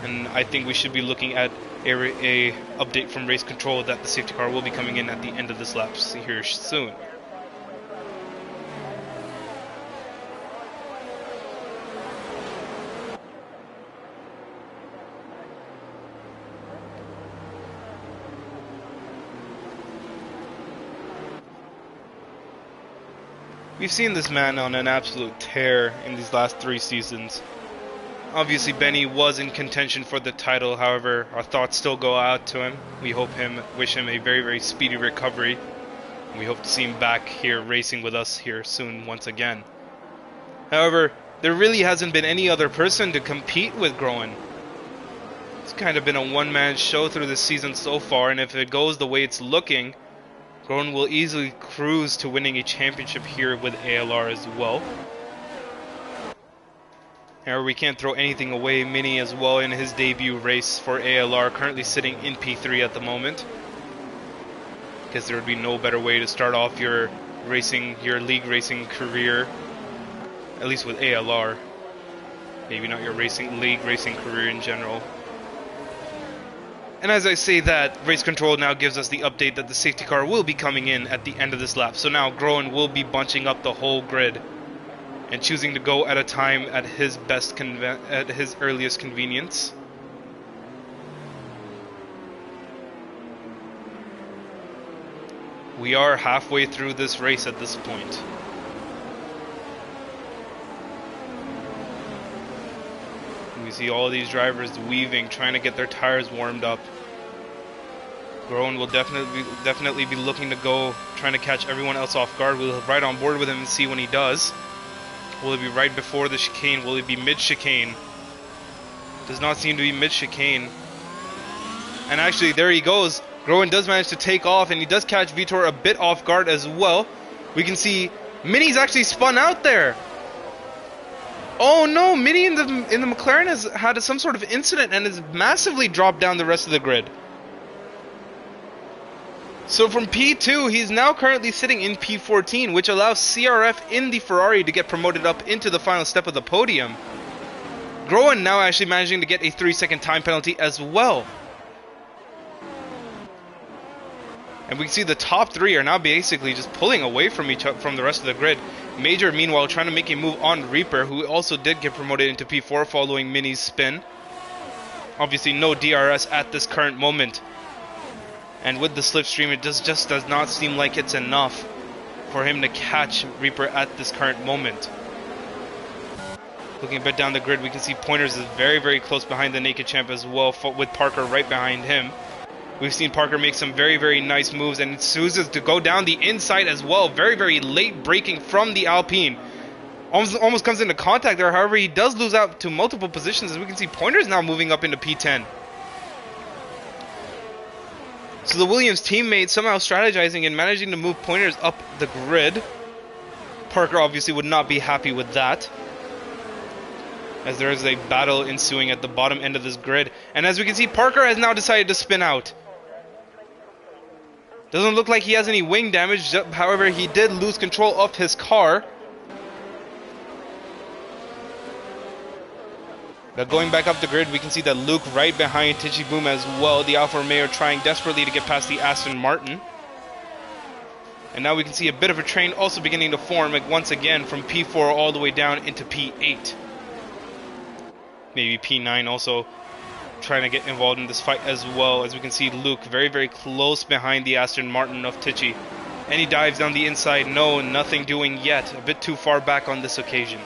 and I think we should be looking at a update from race control that the safety car will be coming in at the end of this lap here soon. We've seen this man on an absolute tear in these last 3 seasons. Obviously, Benny was in contention for the title, however, our thoughts still go out to him. We wish him a very, very speedy recovery. We hope to see him back here racing with us here soon once again. However, there really hasn't been any other person to compete with Groen. It's kind of been a one-man show through this season so far, and if it goes the way it's looking, Groen will easily cruise to winning a championship here with ALR as well. However, we can't throw anything away. Mini as well in his debut race for ALR, currently sitting in P3 at the moment. Because there would be no better way to start off your league racing career, at least with ALR. Maybe not your league racing career in general. And as I say that, race control now gives us the update that the safety car will be coming in at the end of this lap. So now Groen will be bunching up the whole grid and choosing to go at a time at his earliest convenience. We are halfway through this race at this point. We see all these drivers weaving, trying to get their tires warmed up. Groen will definitely be looking to go, trying to catch everyone else off guard. We'll ride on board with him and see when he does. Will it be right before the chicane? Will it be mid-chicane? Does not seem to be mid-chicane. And actually, there he goes. Groen does manage to take off, and he does catch Vitor a bit off guard as well. We can see Mini's actually spun out there. Oh no, Mini in the McLaren has had some sort of incident and has massively dropped down the rest of the grid. So from P2, he's now currently sitting in P14, which allows CRF in the Ferrari to get promoted up into the final step of the podium. Groen now actually managing to get a 3-second time penalty as well. And we can see the top 3 are now basically just pulling away from the rest of the grid. Major, meanwhile, trying to make a move on Reaper, who also did get promoted into P4 following Mini's spin. Obviously, no DRS at this current moment. And with the slipstream, it just does not seem like it's enough for him to catch Reaper at this current moment. Looking a bit down the grid, we can see Pointers is very, very close behind the Naked Champ as well, with Parker right behind him. We've seen Parker make some very, very nice moves, and chooses to go down the inside as well. Very, very late braking from the Alpine. Almost comes into contact there. However, he does lose out to multiple positions, as we can see Pointers now moving up into P10. So the Williams teammate somehow strategizing and managing to move Pointers up the grid. Parker obviously would not be happy with that, as there is a battle ensuing at the bottom end of this grid. And as we can see, Parker has now decided to spin out. Doesn't look like he has any wing damage. However, he did lose control of his car. But going back up the grid, we can see that Luke right behind Tichy Boom as well. The Alfa Romeo trying desperately to get past the Aston Martin. And now we can see a bit of a train also beginning to form, like once again from P4 all the way down into P8. Maybe P9 also trying to get involved in this fight as well. As we can see Luke very, very close behind the Aston Martin of Tichy. And he dives down the inside. No, nothing doing yet. A bit too far back on this occasion.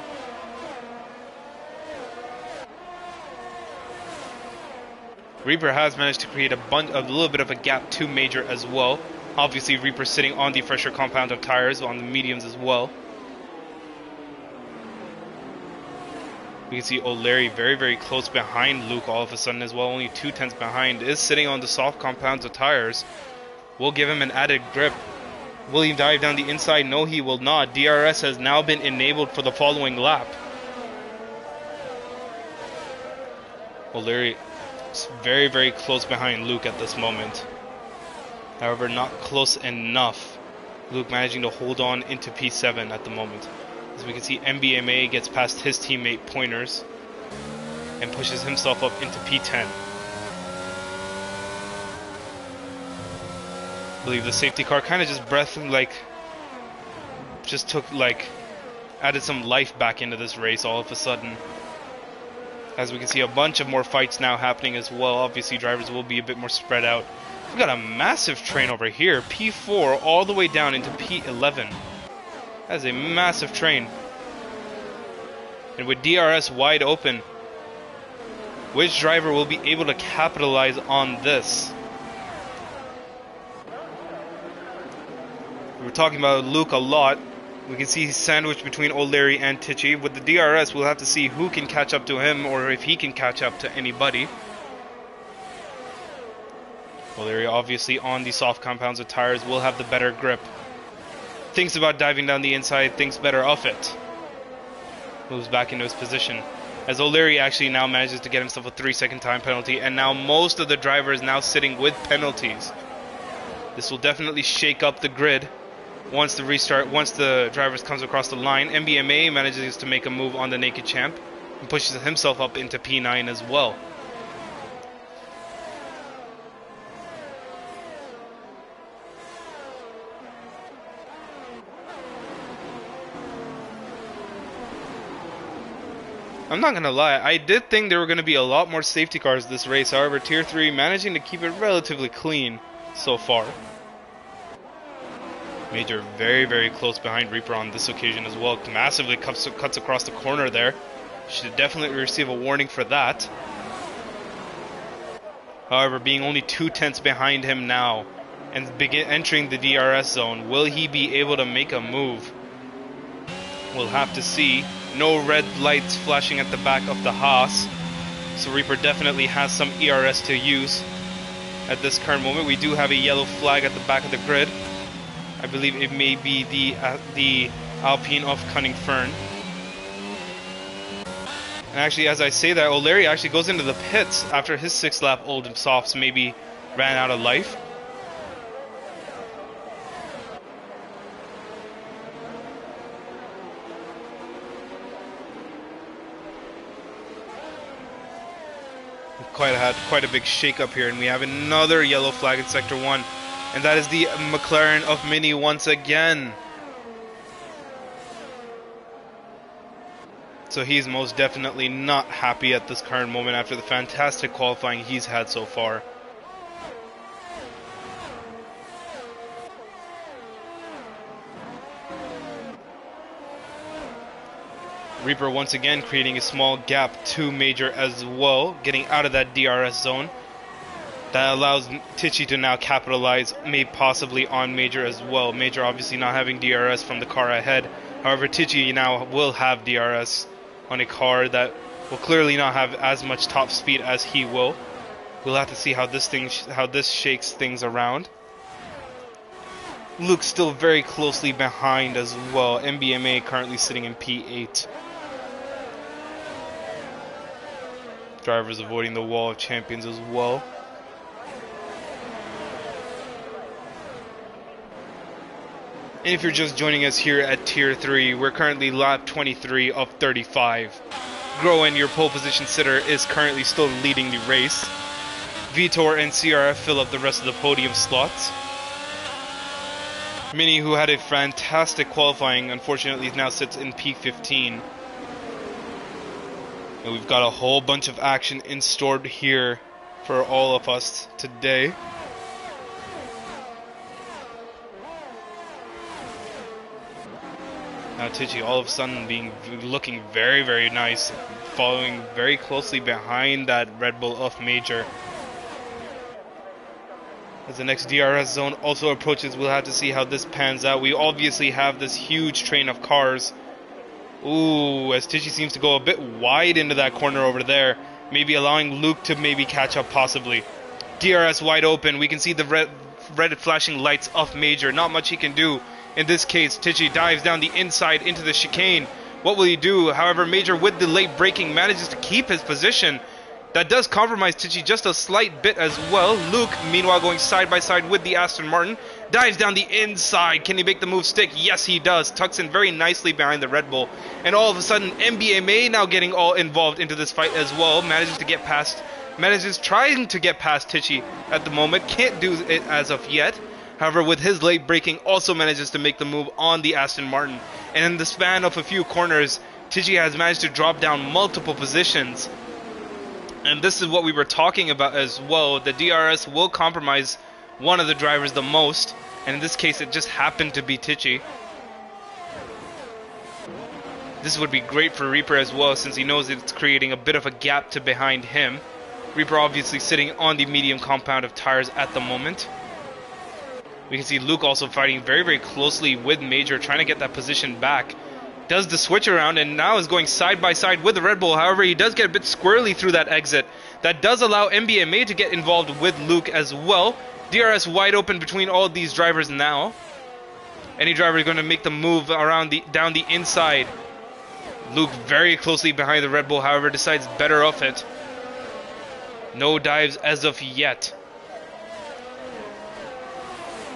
Reaper has managed to create a little bit of a gap to Major as well. Obviously, Reaper sitting on the fresher compound of tires on the mediums as well. We can see O'Leary very, very close behind Luke all of a sudden as well. Only 2/10 behind. Is sitting on the soft compounds of tires. Will give him an added grip. Will he dive down the inside? No, he will not. DRS has now been enabled for the following lap. O'Leary is very, very close behind Luke at this moment. However, not close enough. Luke managing to hold on into P7 at the moment. As we can see, MBMA gets past his teammate Pointers and pushes himself up into P10. I believe the safety car kind of just added some life back into this race all of a sudden. As we can see, a bunch of more fights now happening as well. Obviously, drivers will be a bit more spread out. We've got a massive train over here, P4 all the way down into P11. That is a massive train. And with DRS wide open, which driver will be able to capitalize on this? We were talking about Luke a lot. We can see he's sandwiched between O'Leary and Tichy. With the DRS, we'll have to see who can catch up to him or if he can catch up to anybody. O'Leary obviously on the soft compounds of tires will have the better grip. Thinks about diving down the inside, thinks better of it. Moves back into his position. As O'Leary actually now manages to get himself a 3-second time penalty, and now most of the drivers now sitting with penalties. This will definitely shake up the grid once the drivers comes across the line. MBMA manages to make a move on the Naked Champ and pushes himself up into P9 as well. I'm not gonna lie, I did think there were gonna be a lot more safety cars this race. However, Tier 3 managing to keep it relatively clean so far. Major very, very close behind Reaper on this occasion as well. Massively cuts across the corner there. Should definitely receive a warning for that. However, being only 2/10 behind him now and entering the DRS zone, will he be able to make a move? We'll have to see. No red lights flashing at the back of the Haas, so Reaper definitely has some ERS to use at this current moment. We do have a yellow flag at the back of the grid. I believe it may be the Alpine of Cunning Fern. And actually, as I say that, O'Leary actually goes into the pits after his 6th lap old softs maybe ran out of life. Quite a big shake up here, and we have another yellow flag in Sector 1, and that is the McLaren of Mini once again. So he's most definitely not happy at this current moment after the fantastic qualifying he's had so far. Reaper once again creating a small gap to Major as well, getting out of that DRS zone. That allows Tichy to now capitalize, maybe possibly on Major as well. Major obviously not having DRS from the car ahead. However, Tichy now will have DRS on a car that will clearly not have as much top speed as he will. We'll have to see how this shakes things around. Luke's still very closely behind as well. MBMA currently sitting in P8. Drivers avoiding the wall of champions as well. And if you're just joining us here at Tier 3, we're currently lap 23 of 35. Groen, your pole position sitter, is currently still leading the race. Vitor and CRF fill up the rest of the podium slots. Mini, who had a fantastic qualifying, unfortunately now sits in P15. And we've got a whole bunch of action in store here for all of us today. Now Tichy all of a sudden looking very, very nice, following very closely behind that Red Bull of Major. As the next DRS zone also approaches, we'll have to see how this pans out. We obviously have this huge train of cars. Ooh, as Tichy seems to go a bit wide into that corner over there, maybe allowing Luke to maybe catch up possibly. DRS wide open, we can see the red flashing lights of Major, not much he can do. In this case, Tichy dives down the inside into the chicane. What will he do? However, Major, with the late braking, manages to keep his position. That does compromise Tichy just a slight bit as well. Luke, meanwhile, going side by side with the Aston Martin, dives down the inside. Can he make the move stick? Yes, he does. Tucks in very nicely behind the Red Bull. And all of a sudden, MBMA now getting all involved into this fight as well. Trying to get past Tichy at the moment. Can't do it as of yet. However, with his late braking, also manages to make the move on the Aston Martin. And in the span of a few corners, Tichy has managed to drop down multiple positions. And this is what we were talking about as well. The DRS will compromise one of the drivers the most. And in this case, it just happened to be Tichy. This would be great for Reaper as well, since he knows it's creating a bit of a gap to behind him. Reaper obviously sitting on the medium compound of tires at the moment. We can see Luke also fighting very, very closely with Major, trying to get that position back. Does the switch around and now is going side by side with the Red Bull. However, he does get a bit squirrely through that exit. That does allow MBMA to get involved with Luke as well. DRS wide open between all of these drivers now. Any driver is going to make the move around down the inside. Luke very closely behind the Red Bull, however, decides better of it. No dives as of yet.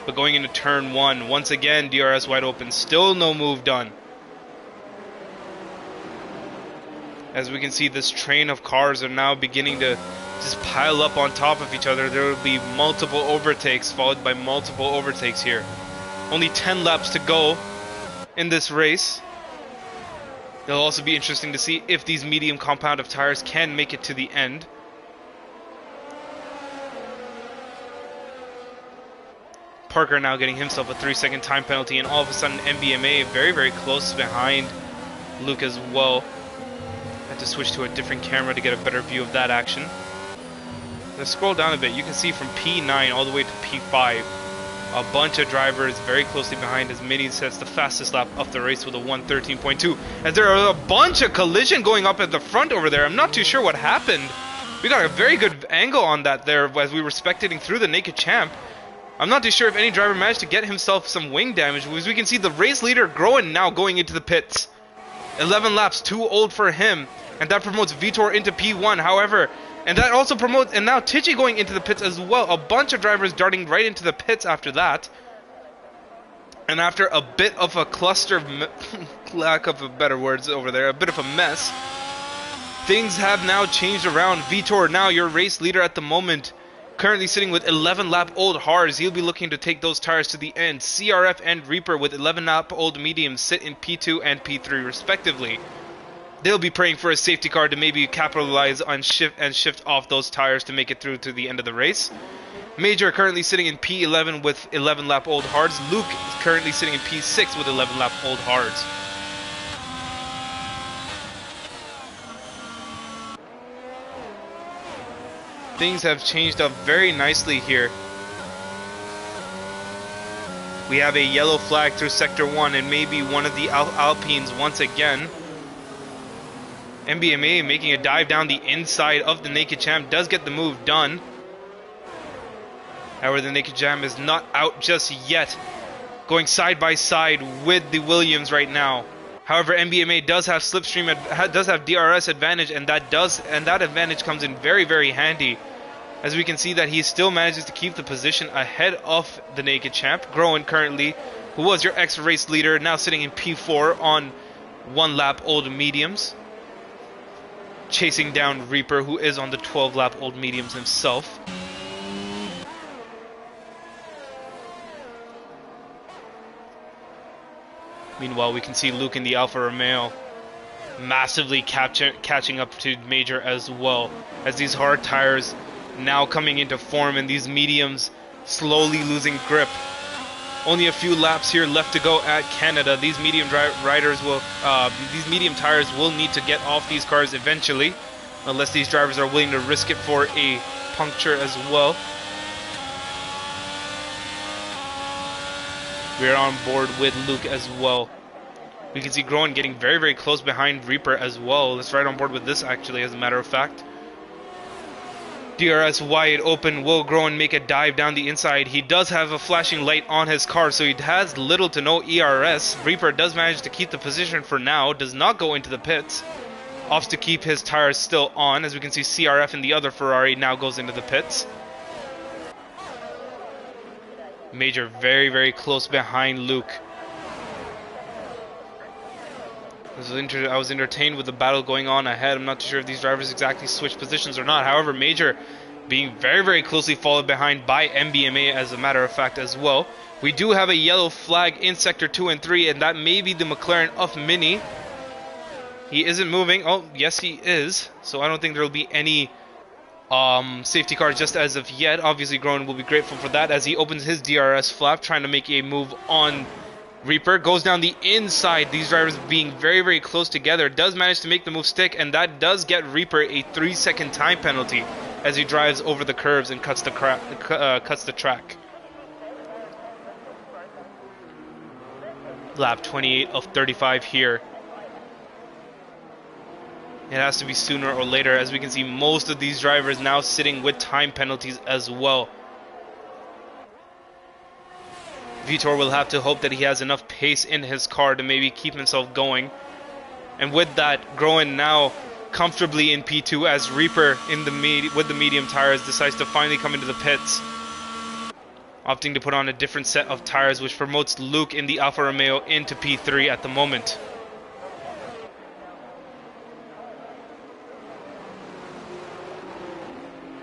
But going into turn 1, once again, DRS wide open. Still no move done. As we can see, this train of cars are now beginning to just pile up on top of each other. There will be multiple overtakes, followed by multiple overtakes here. Only 10 laps to go in this race. It'll also be interesting to see if these medium compound of tires can make it to the end. Parker now getting himself a 3-second time penalty, and all of a sudden MBMA very, very close behind Luke as well. Had to switch to a different camera to get a better view of that action. Let's scroll down a bit. You can see from P9 all the way to P5, a bunch of drivers very closely behind as Mini sets the fastest lap of the race with a 1:13.2. As there are a bunch of collision going up at the front over there. I'm not too sure what happened. We got a very good angle on that there as we were spectating through the Naked Champ. I'm not too sure if any driver managed to get himself some wing damage. As we can see, the race leader Groen now going into the pits. 11 laps, too old for him. And that promotes Vitor into P1. However, and that also promotes, and now Tichy going into the pits as well. A bunch of drivers darting right into the pits after that. And after a bit of a cluster, lack of a better words over there, a bit of a mess, things have now changed around. Vitor, now your race leader at the moment, currently sitting with 11-lap-old hards. He'll be looking to take those tires to the end. CRF and Reaper with 11-lap-old mediums sit in P2 and P3 respectively. They'll be praying for a safety car to maybe capitalize on shift off those tires to make it through to the end of the race. Major currently sitting in P11 with 11-lap-old hards. Luke is currently sitting in P6 with 11-lap-old hards. Things have changed up very nicely here. We have a yellow flag through Sector 1 and maybe one of the Alpines once again. MBMA making a dive down the inside of the Naked Champ does get the move done. However, the Naked Champ is not out just yet. Going side by side with the Williams right now. However, MBMA does have slipstream, does have DRS advantage, and that advantage comes in very, very handy. As we can see that he still manages to keep the position ahead of the Naked Champ. Groen currently who was your ex-race leader, now sitting in P4 on 1 lap old mediums. Chasing down Reaper, who is on the 12 lap old mediums himself. Meanwhile, we can see Luke in the Alfa Romeo massively catching up to Major as well, as these hard tires now coming into form and these mediums slowly losing grip. Only a few laps here left to go at Canada. These medium these medium tires will need to get off these cars eventually, unless these drivers are willing to risk it for a puncture as well. We are on board with Luke as well. We can see Groen getting very, very close behind Reaper as well. Let's ride on board with this, actually, as a matter of fact. DRS wide open. Will Groen make a dive down the inside? He does have a flashing light on his car, so he has little to no ERS. Reaper does manage to keep the position for now. Does not go into the pits. Opts to keep his tires still on. As we can see, CRF in the other Ferrari now goes into the pits. Major very, very close behind Luke. I was entertained with the battle going on ahead. I'm not too sure if these drivers exactly switched positions or not. However, Major being very, very closely followed behind by MBMA as a matter of fact as well. We do have a yellow flag in Sector 2 and 3, and that may be the McLaren of Mini. He isn't moving. Oh, yes he is. So I don't think there will be any safety car just as of yet. Obviously, Groen will be grateful for that as he opens his DRS flap, trying to make a move on Reaper. Goes down the inside. These drivers being very, very close together. Does manage to make the move stick, and that does get Reaper a 3-second time penalty as he drives over the curves and cuts the track. Lap 28 of 35 here. It has to be sooner or later, as we can see most of these drivers now sitting with time penalties as well. Vitor will have to hope that he has enough pace in his car to maybe keep himself going. And with that, Groen now comfortably in P2 as Reaper with the medium tires decides to finally come into the pits. Opting to put on a different set of tires, which promotes Luke in the Alfa Romeo into P3 at the moment.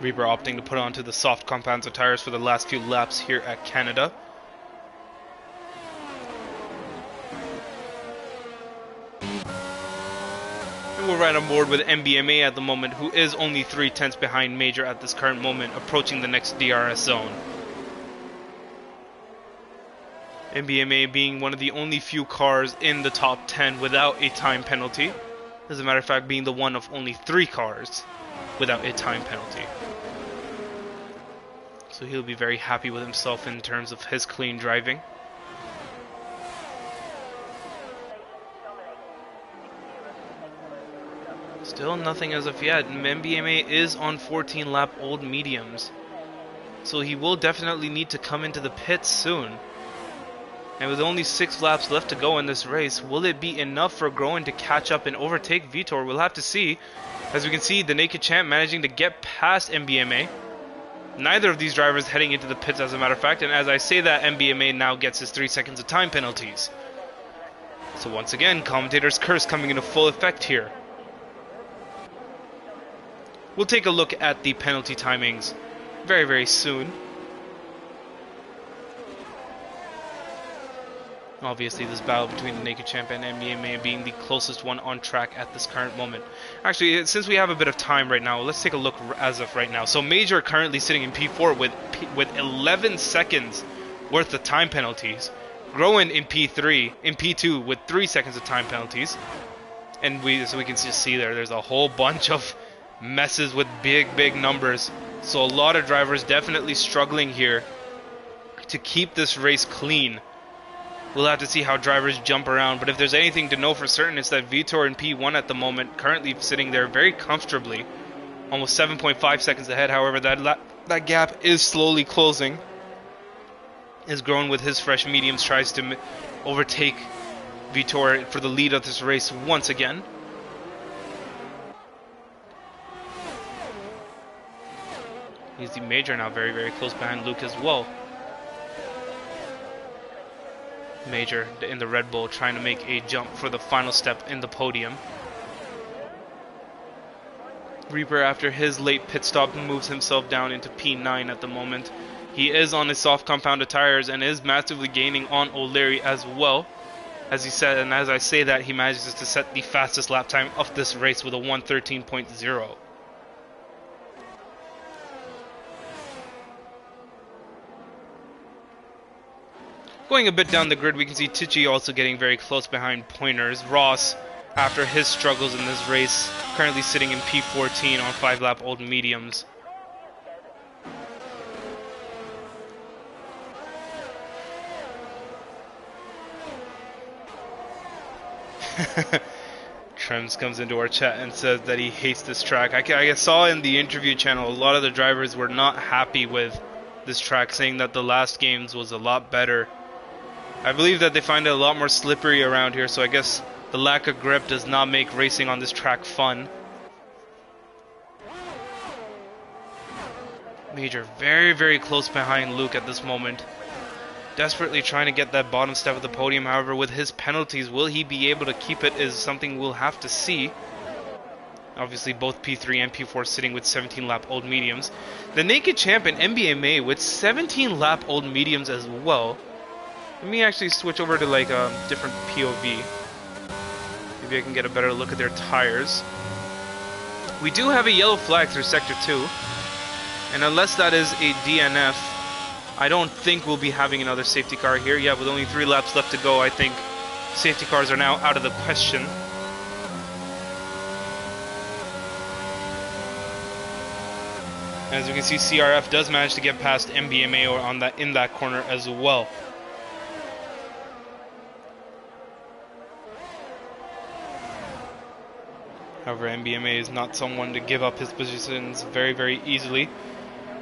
Reaper opting to put onto the soft compounds tires for the last few laps here at Canada. And we're right on board with MBMA at the moment, who is only 3/10 behind Major at this current moment, approaching the next DRS zone. MBMA being one of the only few cars in the top 10 without a time penalty. As a matter of fact, being the one of only 3 cars without a time penalty. So he'll be very happy with himself in terms of his clean driving. Still nothing as of yet. MBMA is on 14 lap old mediums. So he will definitely need to come into the pits soon. And with only 6 laps left to go in this race, will it be enough for Groen to catch up and overtake Vitor? We'll have to see. As we can see, the Naked Champ managing to get past MBMA. Neither of these drivers heading into the pits, as a matter of fact, and as I say that, MBMA now gets his 3 seconds of time penalties. So once again, commentator's curse coming into full effect here. We'll take a look at the penalty timings very, very soon. Obviously, this battle between the Naked Champ and MBMA being the closest one on track at this current moment. Actually, since we have a bit of time right now, let's take a look as of right now. So Major currently sitting in P4 with 11 seconds worth of time penalties. Groen in P2 with 3 seconds of time penalties. And so we can just see there's a whole bunch of messes with big numbers. So a lot of drivers definitely struggling here to keep this race clean. We'll have to see how drivers jump around, but if there's anything to know for certain, it's that Vitor in P1 at the moment, currently sitting there very comfortably, almost 7.5 seconds ahead. However, that gap is slowly closing, as Groen with his fresh mediums tries to overtake Vitor for the lead of this race once again. He's the Major now very, very close behind Luke as well. Major in the Red Bull trying to make a jump for the final step in the podium. Reaper, after his late pit stop, moves himself down into P9 at the moment. He is on his soft compounded tires and is massively gaining on O'Leary as well. As he said, and as I say that, he manages to set the fastest lap time of this race with a 1:13.0. Going a bit down the grid, we can see Tichy also getting very close behind Pointers. Ross, after his struggles in this race, currently sitting in P14 on 5-lap old mediums. Trems comes into our chat and says that he hates this track. I saw in the interview channel a lot of the drivers were not happy with this track, saying that the last games was a lot better. I believe that they find it a lot more slippery around here, so I guess the lack of grip does not make racing on this track fun. Major very, very close behind Luke at this moment. Desperately trying to get that bottom step of the podium. However, with his penalties, will he be able to keep it is something we'll have to see. Obviously, both P3 and P4 sitting with 17-lap old mediums. The Naked Champ in MBMA with 17-lap old mediums as well. Let me actually switch over to like a different POV. Maybe I can get a better look at their tires. We do have a yellow flag through Sector 2. And unless that is a DNF, I don't think we'll be having another safety car here. Yeah, with only 3 laps left to go, I think safety cars are now out of the question. As we can see, CRF does manage to get past MBMA on that in that corner as well. However, MBMA is not someone to give up his positions very, very easily.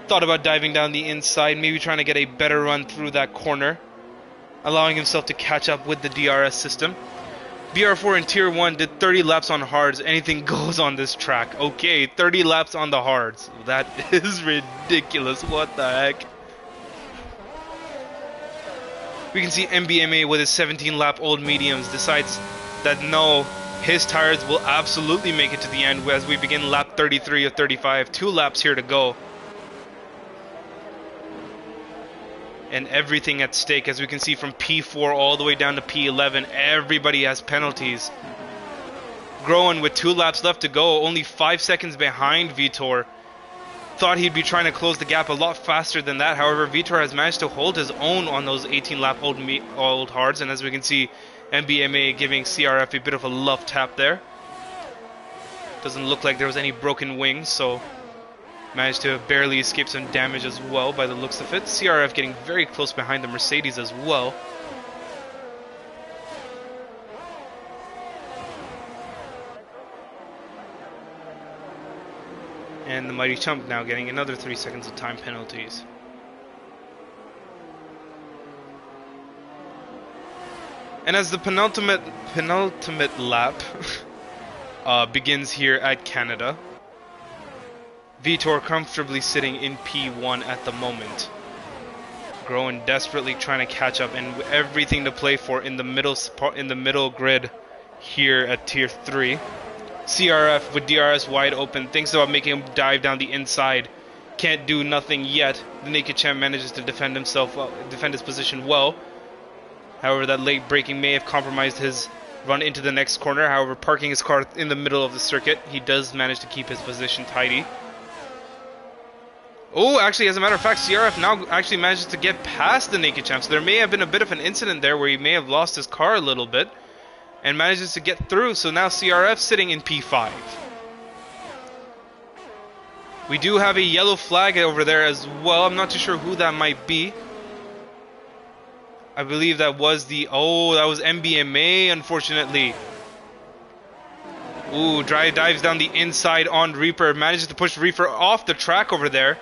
Thought about diving down the inside, maybe trying to get a better run through that corner, allowing himself to catch up with the DRS system. BR4 in Tier 1 did 30 laps on hards. Anything goes on this track. Okay, 30 laps on the hards. That is ridiculous. What the heck? We can see MBMA with his 17-lap old mediums decides that no, his tires will absolutely make it to the end as we begin lap 33 of 35. 2 laps here to go. And everything at stake, as we can see from P4 all the way down to P11, everybody has penalties. Groen with 2 laps left to go, only 5 seconds behind Vitor. Thought he'd be trying to close the gap a lot faster than that. However, Vitor has managed to hold his own on those 18-lap old hards, and as we can see, MBMA giving CRF a bit of a love tap there. Doesn't look like there was any broken wings, so managed to barely escape some damage as well by the looks of it. CRF getting very close behind the Mercedes as well. And the Mighty Chump now getting another 3 seconds of time penalties. And as the penultimate lap begins here at Canada, Vitor comfortably sitting in P1 at the moment. Groen desperately trying to catch up and everything to play for in the middle grid here at Tier 3. CRF with DRS wide open, thinks about making him dive down the inside. Can't do nothing yet. The Naked Champ manages to defend his position well. However, that late braking may have compromised his run into the next corner. However, parking his car in the middle of the circuit, he does manage to keep his position tidy. Oh, actually, as a matter of fact, CRF now actually manages to get past the Naked Champ. So there may have been a bit of an incident there where he may have lost his car a little bit and manages to get through. So now CRF sitting in P5. We do have a yellow flag over there as well. I'm not too sure who that might be. I believe that was that was MBMA, unfortunately. Ooh, dives down the inside on Reaper. Manages to push Reaper off the track over there.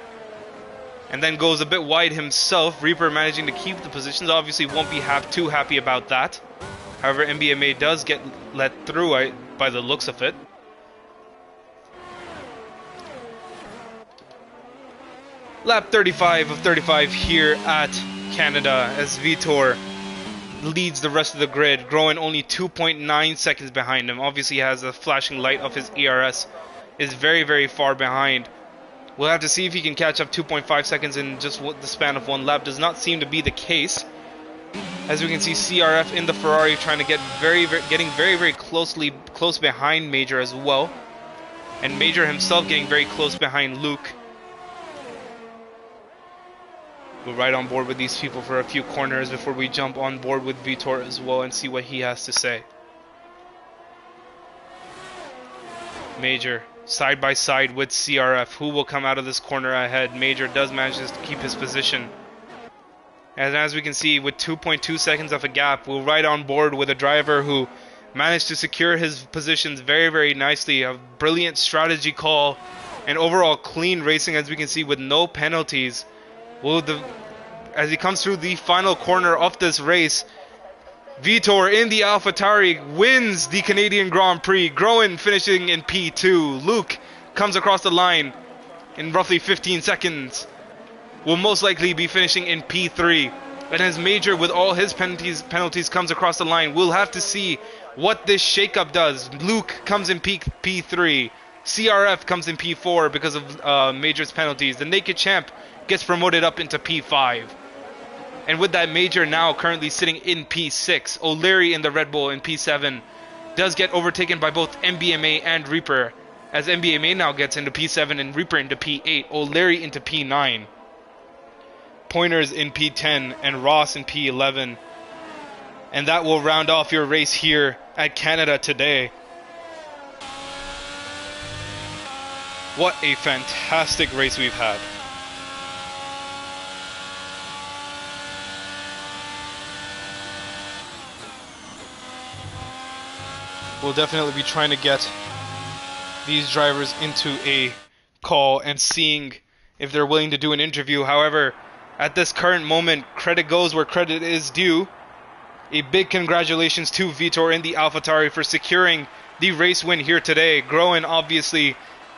And then goes a bit wide himself. Reaper managing to keep the positions. Obviously won't be too happy about that. However, MBMA does get let through by the looks of it. Lap 35 of 35 here at Canada as Vitor leads the rest of the grid, growing only 2.9 seconds behind him. Obviously, has a flashing light of his ERS, is very, very far behind. We'll have to see if he can catch up 2.5 seconds in just the span of one lap. Does not seem to be the case. As we can see, CRF in the Ferrari trying to get getting very, very close behind Major as well, and Major himself getting very close behind Luke. We're right on board with these people for a few corners before we jump on board with Vitor as well and see what he has to say. Major side by side with CRF. Who will come out of this corner ahead? Major does manage to keep his position. And as we can see, with 2.2 seconds of a gap, we're right on board with a driver who managed to secure his positions very, very nicely. A brilliant strategy call and overall clean racing, as we can see, with no penalties. As he comes through the final corner of this race, Vitor in the AlphaTauri wins the Canadian Grand Prix, Groen finishing in P2. Luke comes across the line in roughly 15 seconds. Will most likely be finishing in P3. And as Major, with all his penalties comes across the line, we'll have to see what this shakeup does. Luke comes in P3. CRF comes in P4 because of Major's penalties. The Naked Champ gets promoted up into P5. And with that, Major now currently sitting in P6. O'Leary in the Red Bull in P7 does get overtaken by both MBMA and Reaper, as MBMA now gets into P7 and Reaper into P8. O'Leary into P9. Pointers in P10 and Ross in P11. And that will round off your race here at Canada today. What a fantastic race we've had. We'll definitely be trying to get these drivers into a call and seeing if they're willing to do an interview. However, at this current moment, credit goes where credit is due. A big congratulations to Vitor in the AlphaTauri for securing the race win here today. Groen, obviously,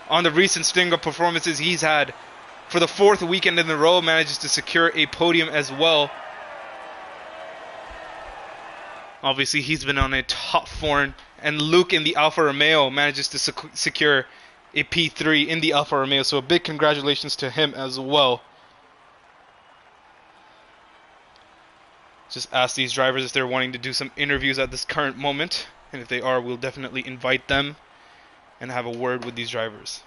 on the recent string of performances he's had, for the fourth weekend in a row, manages to secure a podium as well. Obviously, he's been on a top form. And Luke in the Alfa Romeo manages to secure a P3 in the Alfa Romeo. So a big congratulations to him as well. Just ask these drivers if they're wanting to do some interviews at this current moment. And if they are, we'll definitely invite them and have a word with these drivers.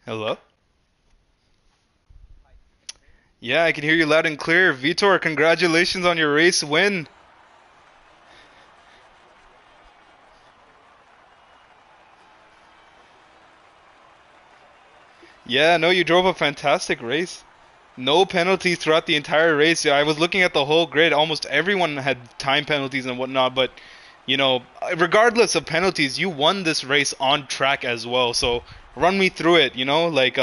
Hello? Yeah, I can hear you loud and clear. Vitor, congratulations on your race win. Yeah, no, you drove a fantastic race. No penalties throughout the entire race. Yeah, I was looking at the whole grid. Almost everyone had time penalties and whatnot, but you know, regardless of penalties, you won this race on track as well. So run me through it. You know, like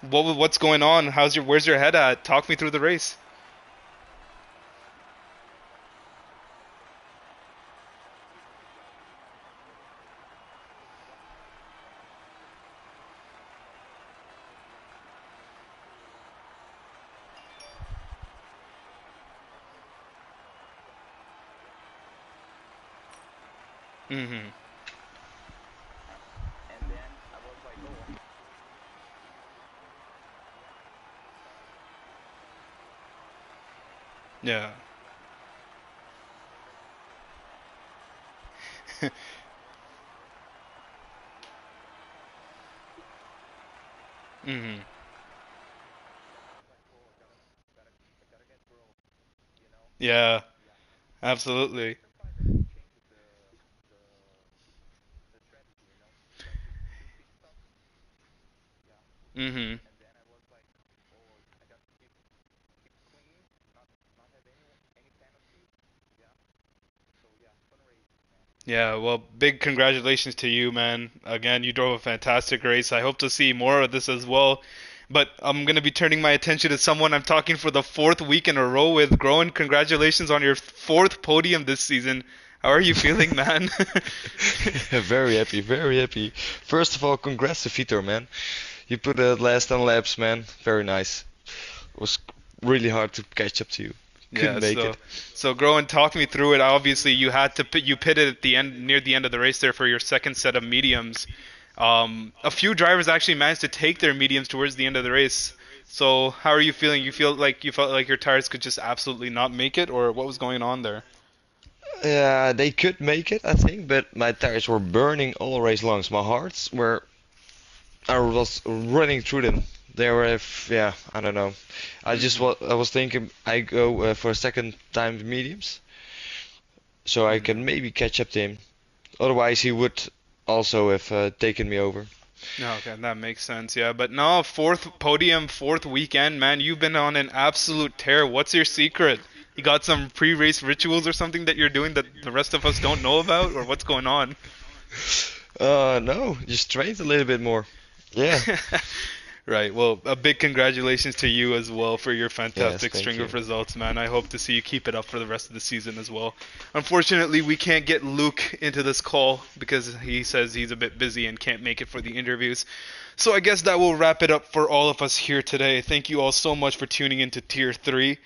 what's going on? Where's your head at? Talk me through the race. Mhm. Yeah. Mhm. Yeah. Absolutely. Mm-hmm. Yeah, well, big congratulations to you, man. Again, you drove a fantastic race. I hope to see more of this as well. But I'm going to be turning my attention to someone I'm talking for the fourth week in a row with. Groen, congratulations on your fourth podium this season. How are you feeling, man? Very happy, very happy. First of all, congrats to Vitor, man. You put the last 10 laps, man. Very nice. It was really hard to catch up to you. Yeah, Couldn't make it. so Groen, talk me through it. Obviously, you had to you pitted at the end near the end of the race there for your second set of mediums. A few drivers actually managed to take their mediums towards the end of the race. So how are you feeling? You felt like your tires could just absolutely not make it, or what was going on there? Yeah, they could make it, I think, but my tires were burning all race long. So my hearts were, I was running through them. They were, yeah, I don't know. Mhm. I was thinking I go for a second time mediums, so I Mhm. can maybe catch up to him. Otherwise, he would also have taken me over. No, okay, that makes sense. Yeah, but no, fourth podium, fourth weekend, man. You've been on an absolute tear. What's your secret? You got some pre-race rituals or something that you're doing that the rest of us don't know about, or what's going on? No, just trained a little bit more. Yeah. Right. Well, a big congratulations to you as well for your Yes, fantastic thank string you. of results, man. I hope to see you keep it up for the rest of the season as well. Unfortunately, we can't get Luke into this call because he says he's a bit busy and can't make it for the interviews. So I guess that will wrap it up for all of us here today. Thank you all so much for tuning into Tier 3.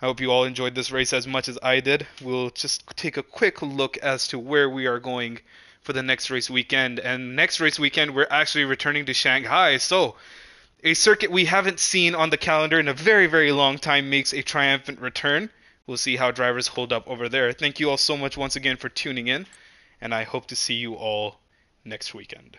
I hope you all enjoyed this race as much as I did. We'll just take a quick look as to where we are going for the next race weekend. And next race weekend, we're actually returning to Shanghai. So a circuit we haven't seen on the calendar in a very, very long time makes a triumphant return. We'll see how drivers hold up over there. Thank you all so much once again for tuning in, and I hope to see you all next weekend.